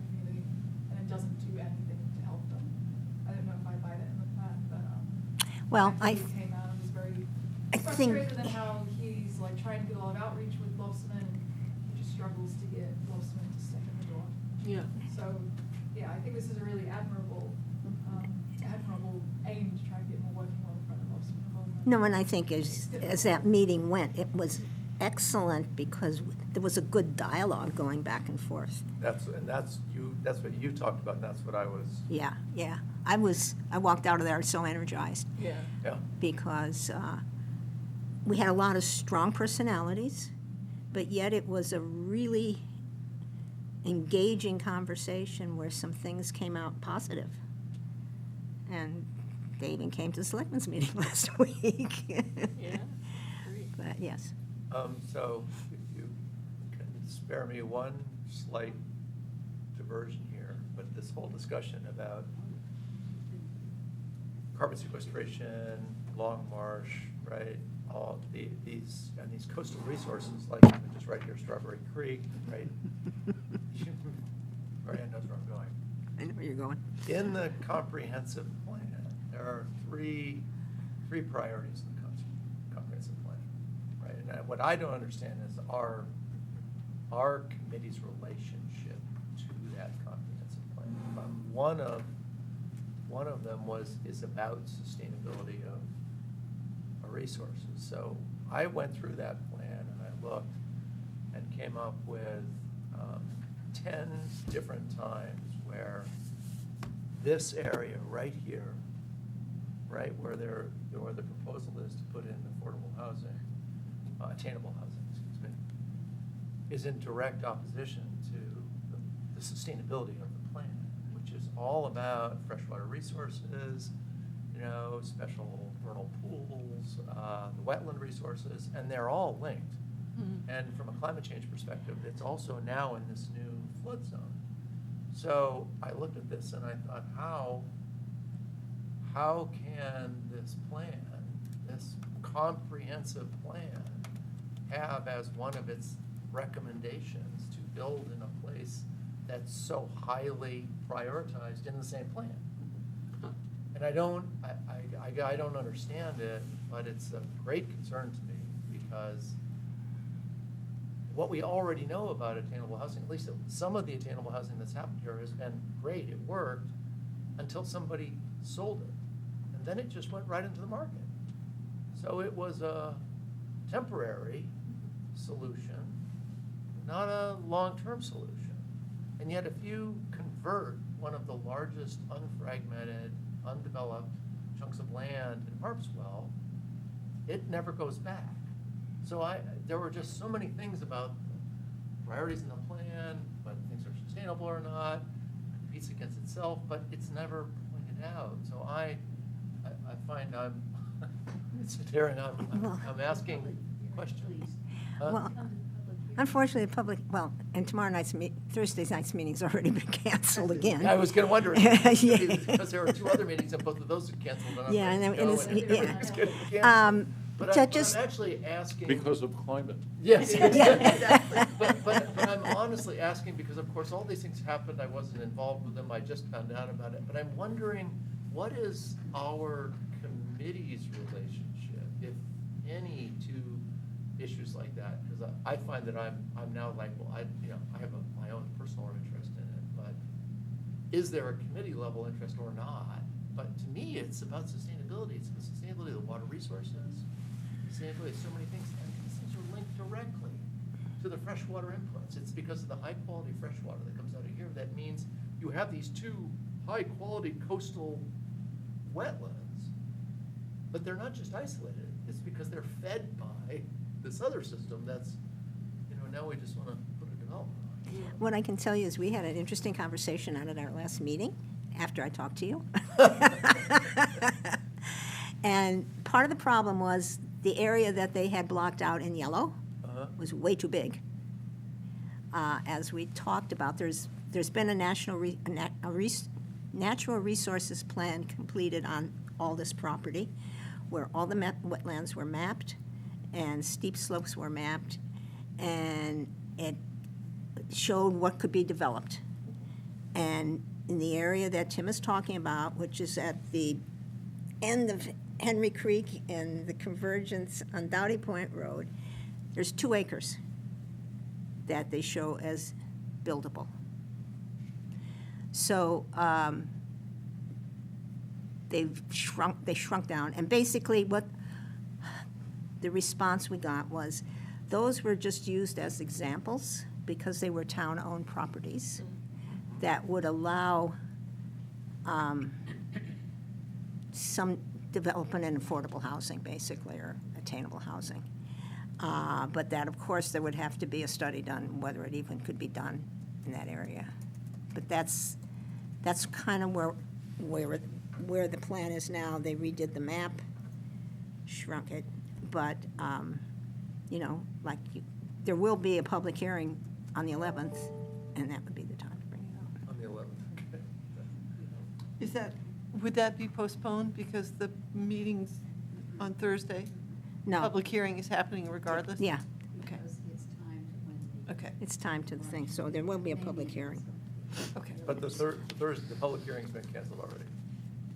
community, and it doesn't do anything to help them. I don't know if I buy that in the plan, but Well, I, he came out and was very I think- frustrated in how he's like trying to get a lot of outreach with lobstermen, and he just struggles to get lobstermen to step in the door. Yeah. So, yeah, I think this is a really admirable aim to try and get more working waterfront and lobstermen involvement. no, and I think as that meeting went, it was excellent because there was a good dialogue going back and forth. That's what you talked about, and that's what I was, Yeah, yeah. I walked out of there so energized Yeah. yeah. because we had a lot of strong personalities, but yet it was a really engaging conversation where some things came out positive. And they even came to the selectmen's meeting last week. Yeah, great. But yes. So if you can spare me one slight diversion here, but this whole discussion about carbon sequestration, Long Marsh, right? All these coastal resources, like just right here, Strawberry Creek, right? Brian knows where I'm going. I know where you're going. In the comprehensive plan, there are three priorities in the comprehensive plan, right? And what I don't understand is our committee's relationship to that comprehensive plan. One of them is about sustainability of our resources. So I went through that plan and I looked and came up with 10 different times where this area right here, right, where the proposal is to put in affordable housing, attainable housing, excuse me, is in direct opposition to the sustainability of the plan, which is all about freshwater resources, special vernal pools, the wetland resources, and they're all linked. Mhm. And from a climate change perspective, it's also now in this new flood zone. So I looked at this and I thought, how can this plan, this comprehensive plan, have as one of its recommendations to build in a place that's so highly prioritized in the same plan? And I don't understand it, but it's a great concern to me, because what we already know about attainable housing, at least some of the attainable housing that's happened here, has been great. It worked until somebody sold it. And then it just went right into the market. So it was a temporary solution, not a long-term solution. And yet if you convert one of the largest unfragmented, undeveloped chunks of land in Harpswell, it never goes back. So there were just so many things about priorities in the plan, whether things are sustainable or not, competes against itself, but it's never pointed out. So I find I'm sitting I'm asking questions. Well, unfortunately, and Thursday night's meeting's already been canceled again. I was going to wonder, Yeah. because there were 2 other meetings and both of those are canceled. And I'm Yeah, ready and to go, it's- and yeah. everything's getting canceled. But I'm just- actually asking. Because of climate. Yes, Yeah. exactly. But I'm honestly asking because, of course, all these things happened. I wasn't involved with them. I just found out about it. But I'm wondering, what is our committee's relationship, if any, to issues like that? Because I find that I'm now like, well, I have my own personal interest in it, but is there a committee level interest or not? But to me, it's about sustainability. It's the sustainability of the water resources, sustainability of so many things, and these things are linked directly to the freshwater inputs. It's because of the high quality freshwater that comes out of here that means you have these 2 high quality coastal wetlands, but they're not just isolated. It's because they're fed by this other system that's, now we just want to put a development on it. What I can tell you is we had an interesting conversation out at our last meeting, after I talked to you. And part of the problem was the area that they had blocked out in yellow Uh-huh. was way too big. As we talked about, there's been a natural resources plan completed on all this property, where all the wetlands were mapped and steep slopes were mapped, and it showed what could be developed. And in the area that Tim is talking about, which is at the end of Henry Creek and the convergence on Dowdy Point Road, there's 2 acres that they show as buildable. So they shrunk down, and basically what the response we got was, those were just used as examples because they were town-owned properties that would allow some development in affordable housing, basically, or attainable housing. But that, of course, there would have to be a study done, whether it even could be done in that area. But that's kind of where the plan is now. They redid the map, shrunk it, but, there will be a public hearing on the 11th, and that would be the time to bring it up. On the 11th. Okay. Would that be postponed because the meeting's on Thursday? No. Public hearing is happening regardless? Yeah, Okay, Because it's time to when the. okay, it's time to the thing, so there will be a public hearing. okay. But the Thursday, the public hearing's been canceled already.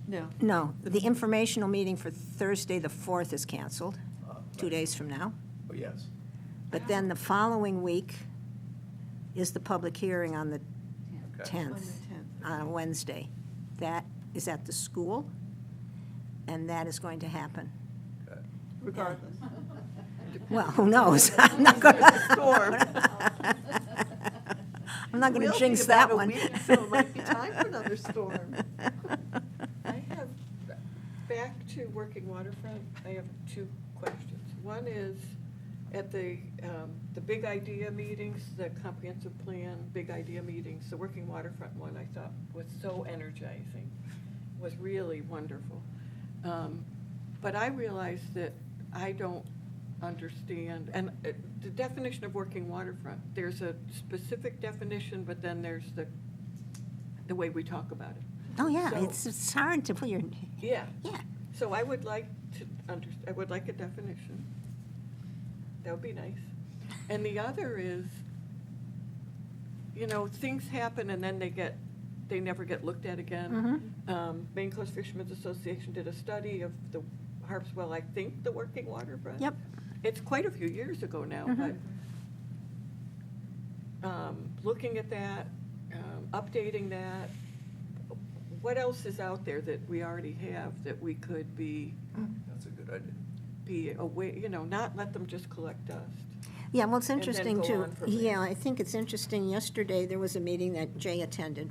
No. No, the informational meeting for Thursday, the 4th, is canceled, 2 Right. days from now. Oh, yes. But then the following week is the public hearing on the Okay. 10th, On the 10th. on Wednesday. That is at the school, and that is going to happen. Okay. Regardless. Well, who knows? I'm not going Storm. I'm not going Will to be jinx about that a one. week, so it might be time for another storm. I have, back to working waterfront, I have 2 questions. One is, at the big idea meetings, the comprehensive plan, big idea meetings, the working waterfront one I thought was so energizing, was really wonderful. But I realized that I don't understand, and the definition of working waterfront, there's a specific definition, but then there's the way we talk about it. Oh, yeah, So- it's hard to put your, Yeah. yeah. So I would like I would like a definition. That would be nice. And the other is, things happen and then they never get looked at again. Maine Coast Fishermen's Association did a study of the Harpswell, I think, the working waterfront. Yep. It's quite a few years ago now, but looking at that, updating that, what else is out there that we already have that we could be That's a good idea. aware, not let them just collect dust? Yeah, well, it's And then interesting go too. on from Yeah, there. I think it's interesting. Yesterday, there was a meeting that Jay attended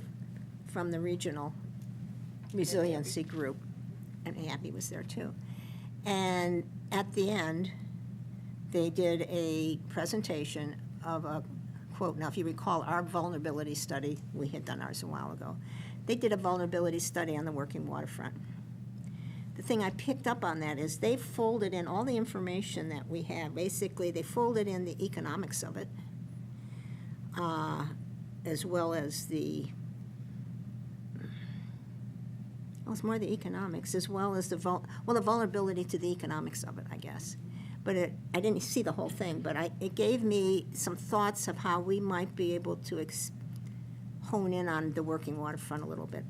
from the regional resiliency group, and Abby was there too. And at the end, they did a presentation of a quote. Now, if you recall our vulnerability study, we had done ours a while ago. They did a vulnerability study on the working waterfront. The thing I picked up on that is they folded in all the information that we have. Basically, they folded in the economics of it, as well as it's more the economics, as well as the vulnerability to the economics of it, I guess. But I didn't see the whole thing, but it gave me some thoughts of how we might be able to hone in on the working waterfront a little bit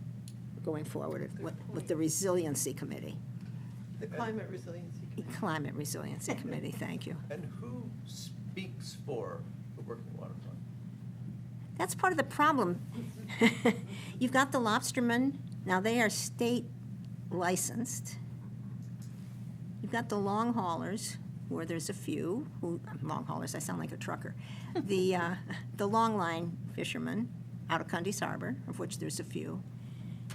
going forward with the Resiliency Committee, The Climate Resiliency Committee. Climate Resiliency Committee, thank you. And who speaks for the working waterfront? That's part of the problem. You've got the lobstermen, now they are state licensed. You've got the long haulers, where there's a few, long haulers, I sound like a trucker. The long line fishermen out of Cundy's Harbor, of which there's a few.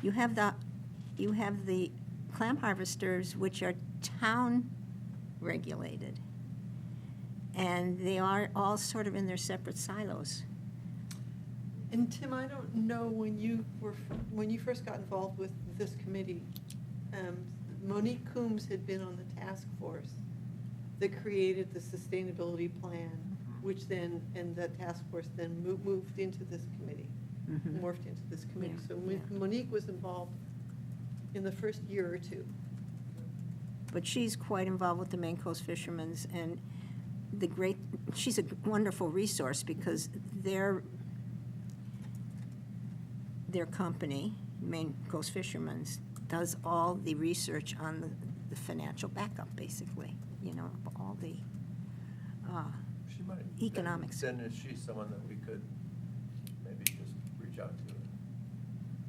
You have the clam harvesters, which are town regulated. And they are all sort of in their separate silos. And Tim, I don't know when you first got involved with this committee, Monique Coombs had been on the task force that created the sustainability plan, which then, and the task force then moved into this committee, morphed into this committee. Yeah, So yeah. Monique was involved in the first year or two. But she's quite involved with the Maine Coast Fishermen's, and she's a wonderful resource because their company, Maine Coast Fishermen's, does all the research on the financial backup, basically, of all the She might. Economics. Then is she someone that we could maybe just reach out to?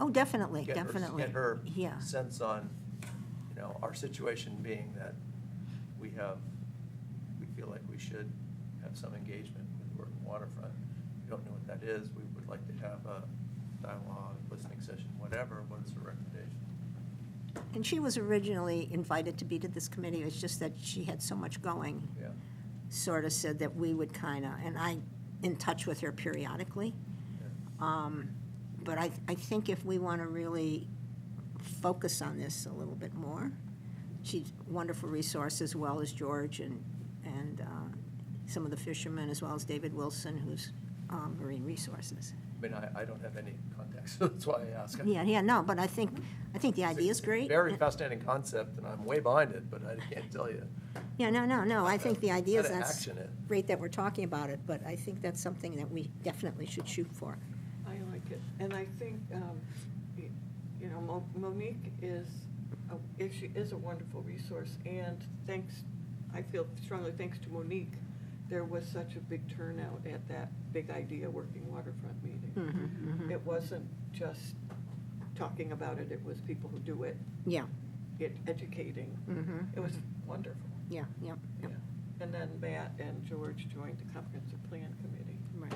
oh, definitely, Get definitely. Get her Yeah. sense on, our situation being that we feel like we should have some engagement with the working waterfront. We don't know what that is. We would like to have a dialogue, listening session, whatever. What's the recommendation? And she was originally invited to be to this committee, it's just that she had so much going. Yeah. Sort of said that we would and I'm in touch with her periodically. But I think if we want to really focus on this a little bit more, she's a wonderful resource, as well as George and some of the fishermen, as well as David Wilson, who's Marine Resources. I mean, I don't have any contacts, so that's why I ask. Yeah, no, but I think the idea is It's a great. Very fascinating concept, and I'm way behind it, but I can't tell you. Yeah, no, I think the idea is How to that's action it. great that we're talking about it, but I think that's something that we definitely should shoot for. I like it, and I think, Monique she is a wonderful resource, and I feel strongly thanks to Monique, there was such a big turnout at that Big Idea Working Waterfront meeting. It wasn't just talking about it, it was people who do it, Yeah, educating. It was wonderful. yeah. Yeah. And then Matt and George joined the comprehensive plan committee. Right.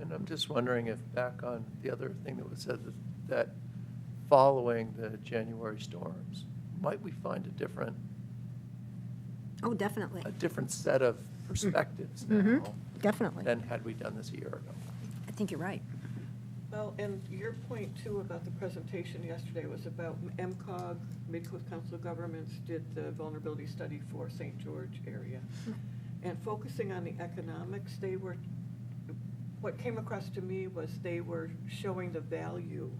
And I'm just wondering if, back on the other thing that was said, that following the January storms, might we find a different Oh, definitely. set of perspectives now Definitely. than had we done this a year ago? I think you're right. Well, and your point too about the presentation yesterday was about MCOG, Mid-Coast Council of Governments, did the vulnerability study for St. George area. And focusing on the economics, what came across to me was they were showing the value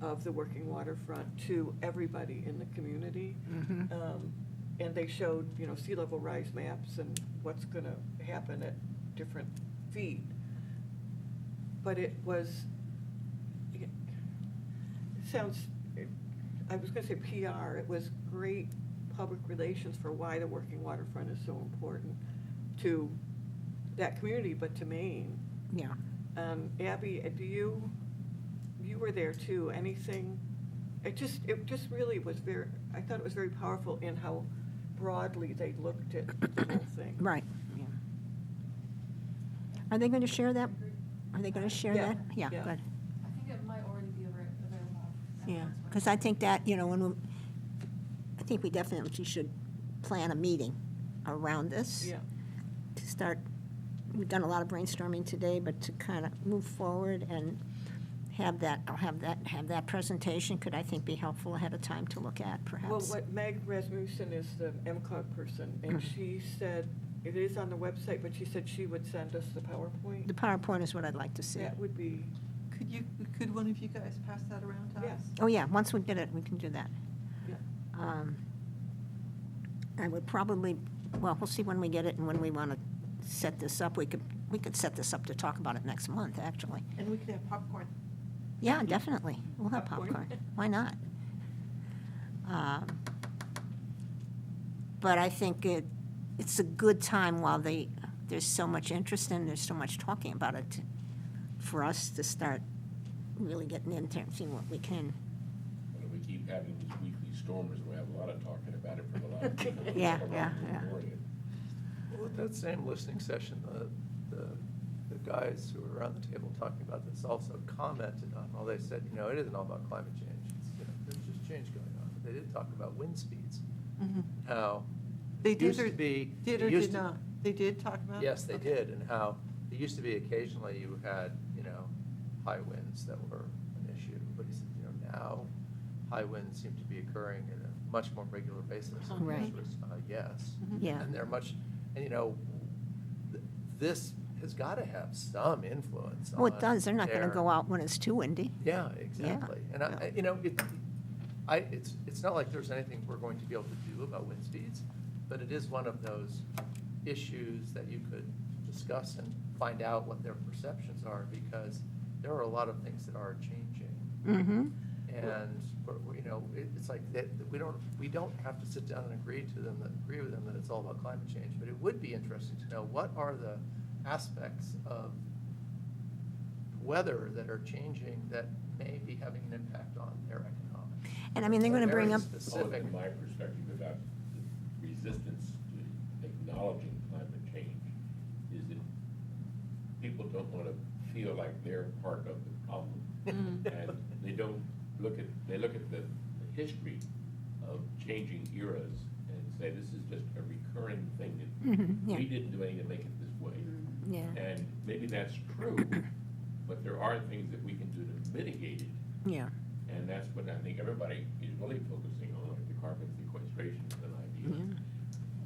of the working waterfront to everybody in the community. And they showed, sea level rise maps and what's gonna happen at different feet. But it sounds, I was gonna say PR, it was great public relations for why the working waterfront is so important to that community, but to Maine. Yeah. Abby, you were there too, anything, it just really was I thought it was very powerful in how broadly they looked at the whole thing. Right, yeah. Are they going to share that? Are they going to share Yeah, that? Yeah, yeah. good. I think it might already be available. Yeah, because I think that, I think we definitely should plan a meeting around this. Yeah. To start, we've done a lot of brainstorming today, but to kind of move forward and have that presentation could, I think, be helpful ahead of time to look at, perhaps. Well, what Meg Rasmussen is the MCOG person, and she said, it is on the website, but she said she would send us the PowerPoint. The PowerPoint is what I'd like to see. That would be, Could one of you guys pass that around to Yeah. us? Oh, yeah, once we get it, we can do that. yeah. I would probably, well, we'll see when we get it and when we want to set this up. We could set this up to talk about it next month, actually. And we could have popcorn. Yeah, definitely. We'll have Popcorn. popcorn. Why not? But I think it's a good time while there's so much interest and there's so much talking about it for us to start really getting into and seeing what we can. Well, we keep having these weekly storms, we have a lot of talking about it from a lot of people. Yeah, A lot yeah, of people yeah. ignoring it. Well, at that same listening session, the guys who were around the table talking about this also commented on, well, they said, it isn't all about climate change. It's, there's just change going on. But they did talk about wind speeds. How They it did used or to be. did it or used did to- not? They did talk about it? Yes, they Okay. did, and how it used to be occasionally you had, high winds that were an issue. But he said, now high winds seem to be occurring at a much more regular basis. And the Right. answer is, yes. Yeah. And they're much, and this has got to have some influence on Oh, it does. They're not going to their- go out when it's too windy. Yeah, exactly. And Yeah. it's not like there's anything we're going to be able to do about wind speeds, but it is one of those issues that you could discuss and find out what their perceptions are, because there are a lot of things that are changing. Mm-hmm. And it's like that we don't have to sit down and agree with them that it's all about climate change. But it would be interesting to know what are the aspects of weather that are changing that may be having an impact on their economics. And I mean, they're going to bring Very up, specific. From my perspective about the resistance to acknowledging climate change is that people don't want to feel like they're part of the problem. And they don't look at the history of changing eras and say, this is just a recurring thing that yeah. we didn't do anything to make it this way. yeah, And maybe that's true, but there are things that we can do to mitigate it. yeah, And that's what I think everybody is really focusing on, like the carbon sequestration and ideas,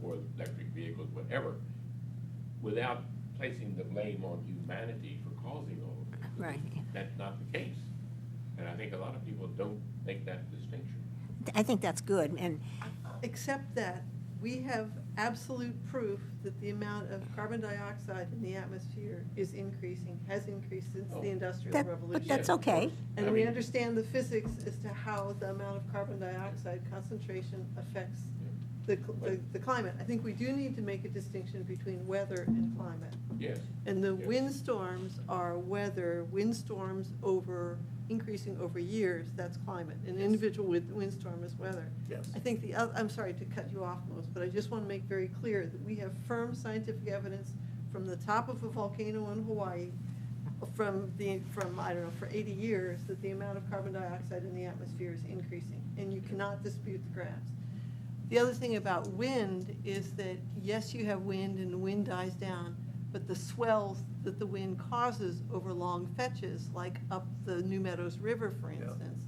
or electric vehicles, whatever, without placing the blame on humanity for causing all of this. right. That's not the case. And I think a lot of people don't make that distinction. I think that's good, and, Except that we have absolute proof that the amount of carbon dioxide in the atmosphere is increasing, has increased since the Industrial but Revolution. that's Yes, of okay. course. And I we mean, understand the physics as to how the amount of carbon dioxide concentration affects the climate. I think we do need to make a distinction between weather and climate. Yes. And the Yes. windstorms are weather, windstorms increasing over years, that's climate. An individual with windstorm is weather. Yes. I think I'm sorry to cut you off, Most, but I just want to make very clear that we have firm scientific evidence from the top of a volcano in Hawaii, from, I don't know, for 80 years, that the amount of carbon dioxide in the atmosphere is increasing, and you cannot dispute the graphs. The other thing about wind is that, yes, you have wind and the wind dies down, but the swells that the wind causes over long fetches, like up the New Meadows River, for Yeah. instance,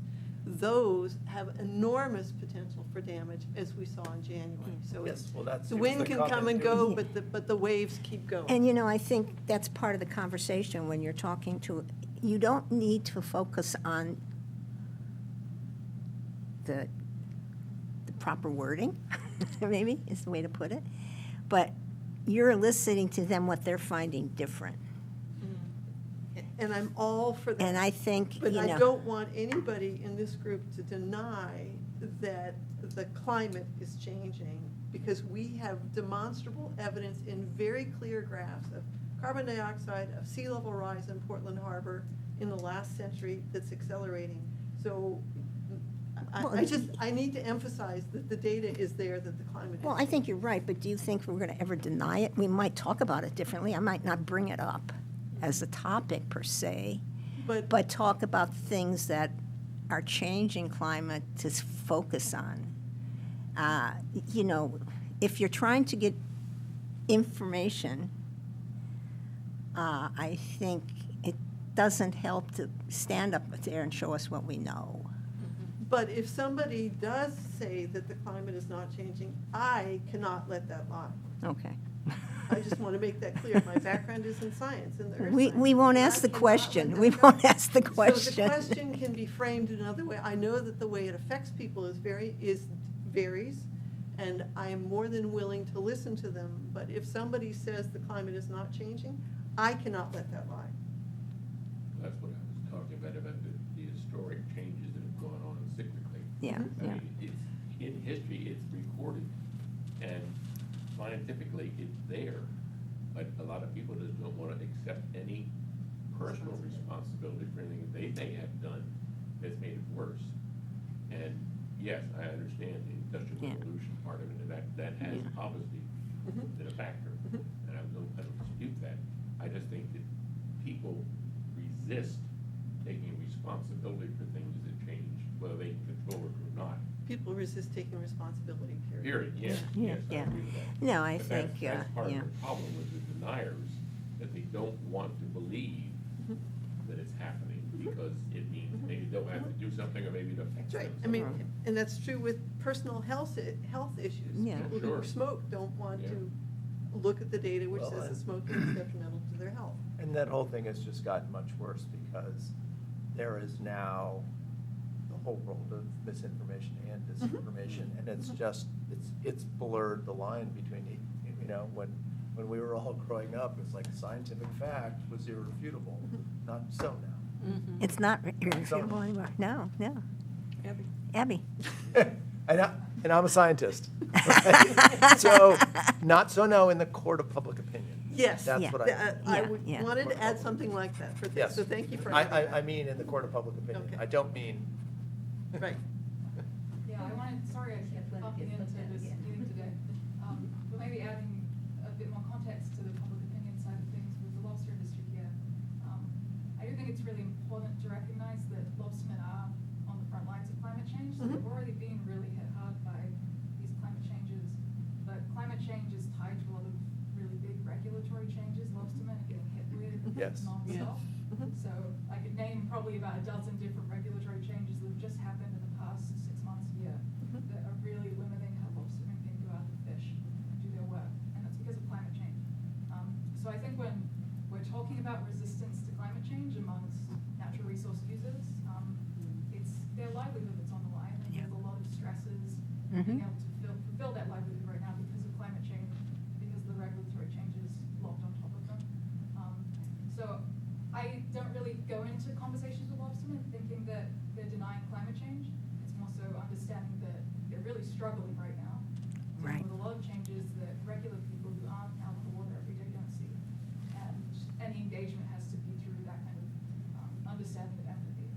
those have enormous potential for damage, as we saw in January. So Yes, well, that's. the it was wind the can comment come and it was- go, but the waves keep going. And, I think that's part of the conversation when you're talking to, you don't need to focus on the proper wording, maybe is the way to put it, but you're listening to them what they're finding different. And I'm all for that. And I think, But I don't want anybody in this group to deny that the climate is changing, because we have demonstrable evidence in very clear graphs of carbon dioxide, of sea level rise in Portland Harbor in the last century that's accelerating. So I need to emphasize that the data is there, that the climate is. Well, I think you're right, but do you think we're going to ever deny it? We might talk about it differently. I might not bring it up as a topic per se, but talk about things that are changing climate to focus on. If you're trying to get information, I think it doesn't help to stand up there and show us what we know. But if somebody does say that the climate is not changing, I cannot let that lie. Okay. I just want to make that clear. My background is in science, in the earth We sciences, won't and ask I the cannot question. let We that won't go. ask the So question. the question can be framed another way. I know that the way it affects people varies, and I am more than willing to listen to them. But if somebody says the climate is not changing, I cannot let that lie. That's what I was talking about the historic changes that have gone on cyclically. Yeah, I yeah. mean, it's, in history, it's recorded, and scientifically, it's there, but a lot of people just don't want to accept any personal responsibility for anything they may have done that's made it worse. And yes, I understand the industrial Yeah. revolution part of it, and that has Yeah. obviously been a factor, and I don't dispute that. I just think that people resist taking responsibility for things that change, whether they can control it or not. People resist taking responsibility, period. Period, yes, Yeah, yes, I yeah. agree with that. No, I But think, that's part yeah. of the problem with the deniers, that they don't want to believe that it's happening, because it means maybe they'll have to do something, or maybe it affects That's them. right. I mean, and that's true with personal health issues. Yeah. People Sure. who smoke don't want Yeah. to look at the data which Well, says that and- smoking is detrimental to their health. And that whole thing has just gotten much worse because there is now the whole world of misinformation and disinformation, and it's just, it's blurred the line between, when we were all growing up, it's like scientific fact was irrefutable, not so now. It's not So- irrefutable anymore. No. Abby? Abby? And I'm a scientist. right? So, not so now in the court of public opinion. Yes. That's Yeah. what I Yeah, would- yeah. wanted to add something like that for this, Yes. so thank you for. I mean in the court of public opinion. Okay. I don't mean. Right. Yeah, I wanted, sorry I kept bumping into this meeting today, but maybe adding a bit more context to the public opinion side of things with the lobster industry here. I do think it's really important to recognize that lobstermen are on the front lines of climate change, so they've already been really hit hard by these climate changes. But climate change is tied to a lot of really big regulatory changes lobstermen are getting hit with Yes. non-stop. Mhm. So I could name probably about a dozen different regulatory changes that have just happened in the past 6 months, a year, that are really limiting how lobstermen can go out and fish and do their work, and that's because of climate change. So I think when we're talking about resistance to climate change amongst natural resource users, it's their livelihood that's on the line, and there's a lot of stresses being able to fulfill that livelihood right now because of climate change, because of the regulatory changes locked on top of them. So I don't really go into conversations with lobstermen thinking that they're denying climate change. It's more so understanding that they're really struggling right now, Right. dealing with a lot of changes that regular people who aren't out of the water every day don't see. And any engagement has to be through that kind of understanding of empathy.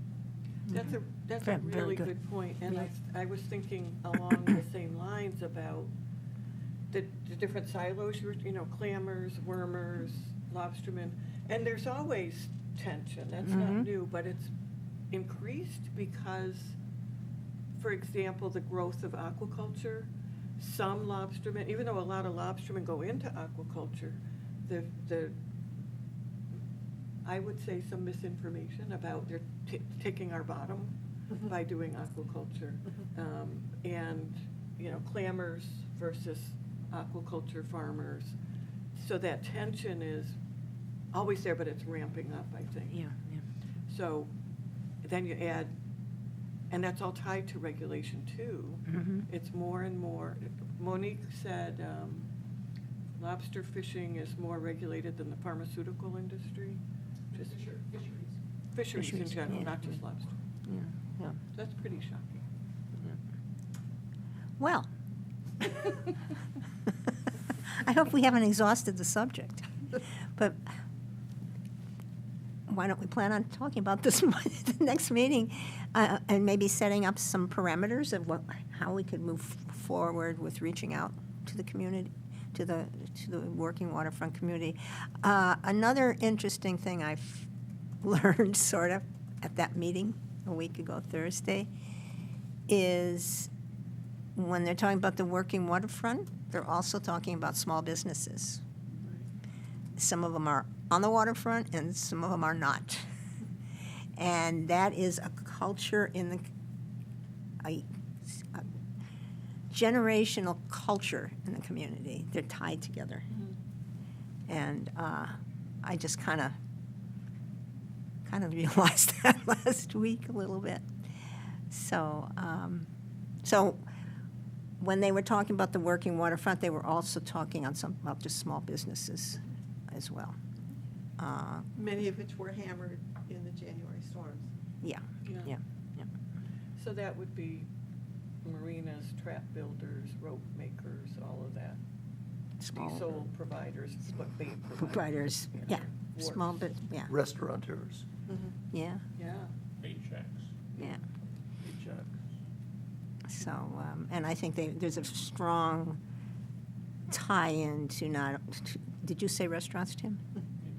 That's a Very, very really good. good point, and Yeah. I was thinking along the same lines about the different silos, clammers, wormers, lobstermen, and there's always tension, that's not Mhm. new, but it's increased because, for example, the growth of aquaculture, some lobstermen, even though a lot of lobstermen go into aquaculture, the, I would say some misinformation about they're taking our bottom by doing aquaculture. And, you know, clammers versus aquaculture farmers. So that tension is always there, but it's ramping up, I think. Yeah, yeah. So then you add, and that's all tied to regulation too. Mhm. It's more and more, Monique said lobster fishing is more regulated than the pharmaceutical industry. Just fisheries in Fisheries, general, yeah. not just lobster. Yeah, yeah. That's pretty shocking. Well, I hope we haven't exhausted the subject, but why don't we plan on talking about this the next meeting, and maybe setting up some parameters of how we could move forward with reaching out to the community, to the working waterfront community. Another interesting thing I've learned, sort of, at that meeting a week ago Thursday, is when they're talking about the working waterfront, they're also talking about small businesses. Some of them are on the waterfront and some of them are not. And that is a culture in the, a generational culture in the community. They're tied together. And I just kind of realized that last week a little bit. So, when they were talking about the working waterfront, they were also talking about just small businesses as well. Many of which were hammered in the January storms. Yeah, Yeah. yeah, yeah. So that would be marinas, trap builders, rope makers, all of that. Small Diesel providers, what bait providers, you know, yeah, wharfs. small bit, yeah, Restaurateurs, yeah, Yeah. Bait shacks. yeah. big check. So, and I think there's a strong tie-in to did you say restaurants, Tim?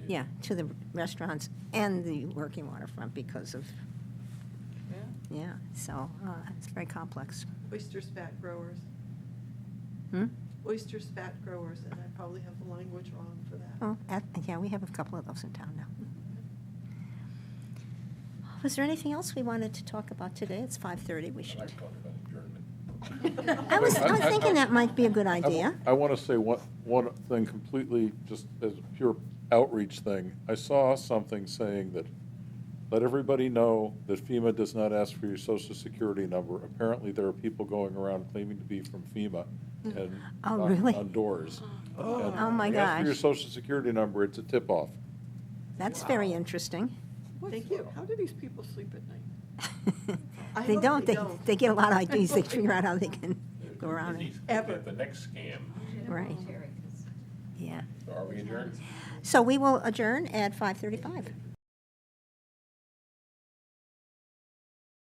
Yeah, to the restaurants and the working waterfront because of, Yeah. yeah, so it's very complex. Oysters fat growers. Hmm? Oysters fat growers, and I probably have the language wrong for that. Oh, yeah, we have a couple of those in town now. Was there anything else we wanted to talk about today? It's 5:30, we I should. like talking about adjournment. I was thinking that might be a good idea. I want to say one thing completely, just as a pure outreach thing. I saw something saying that, let everybody know that FEMA does not ask for your social security number. Apparently, there are people going around claiming to be from FEMA and Oh, knocking really? on doors. Oh. And Oh, my if you ask for your gosh. social security number, it's a tip-off. That's very interesting. Thank you. How do these people sleep at night? I They hope don't, they they, don't. they get a lot of ideas, they figure out how they can go around it. These- Ever. The next scam. Right. Yeah. So are we adjourned? So we will adjourn at 5:35.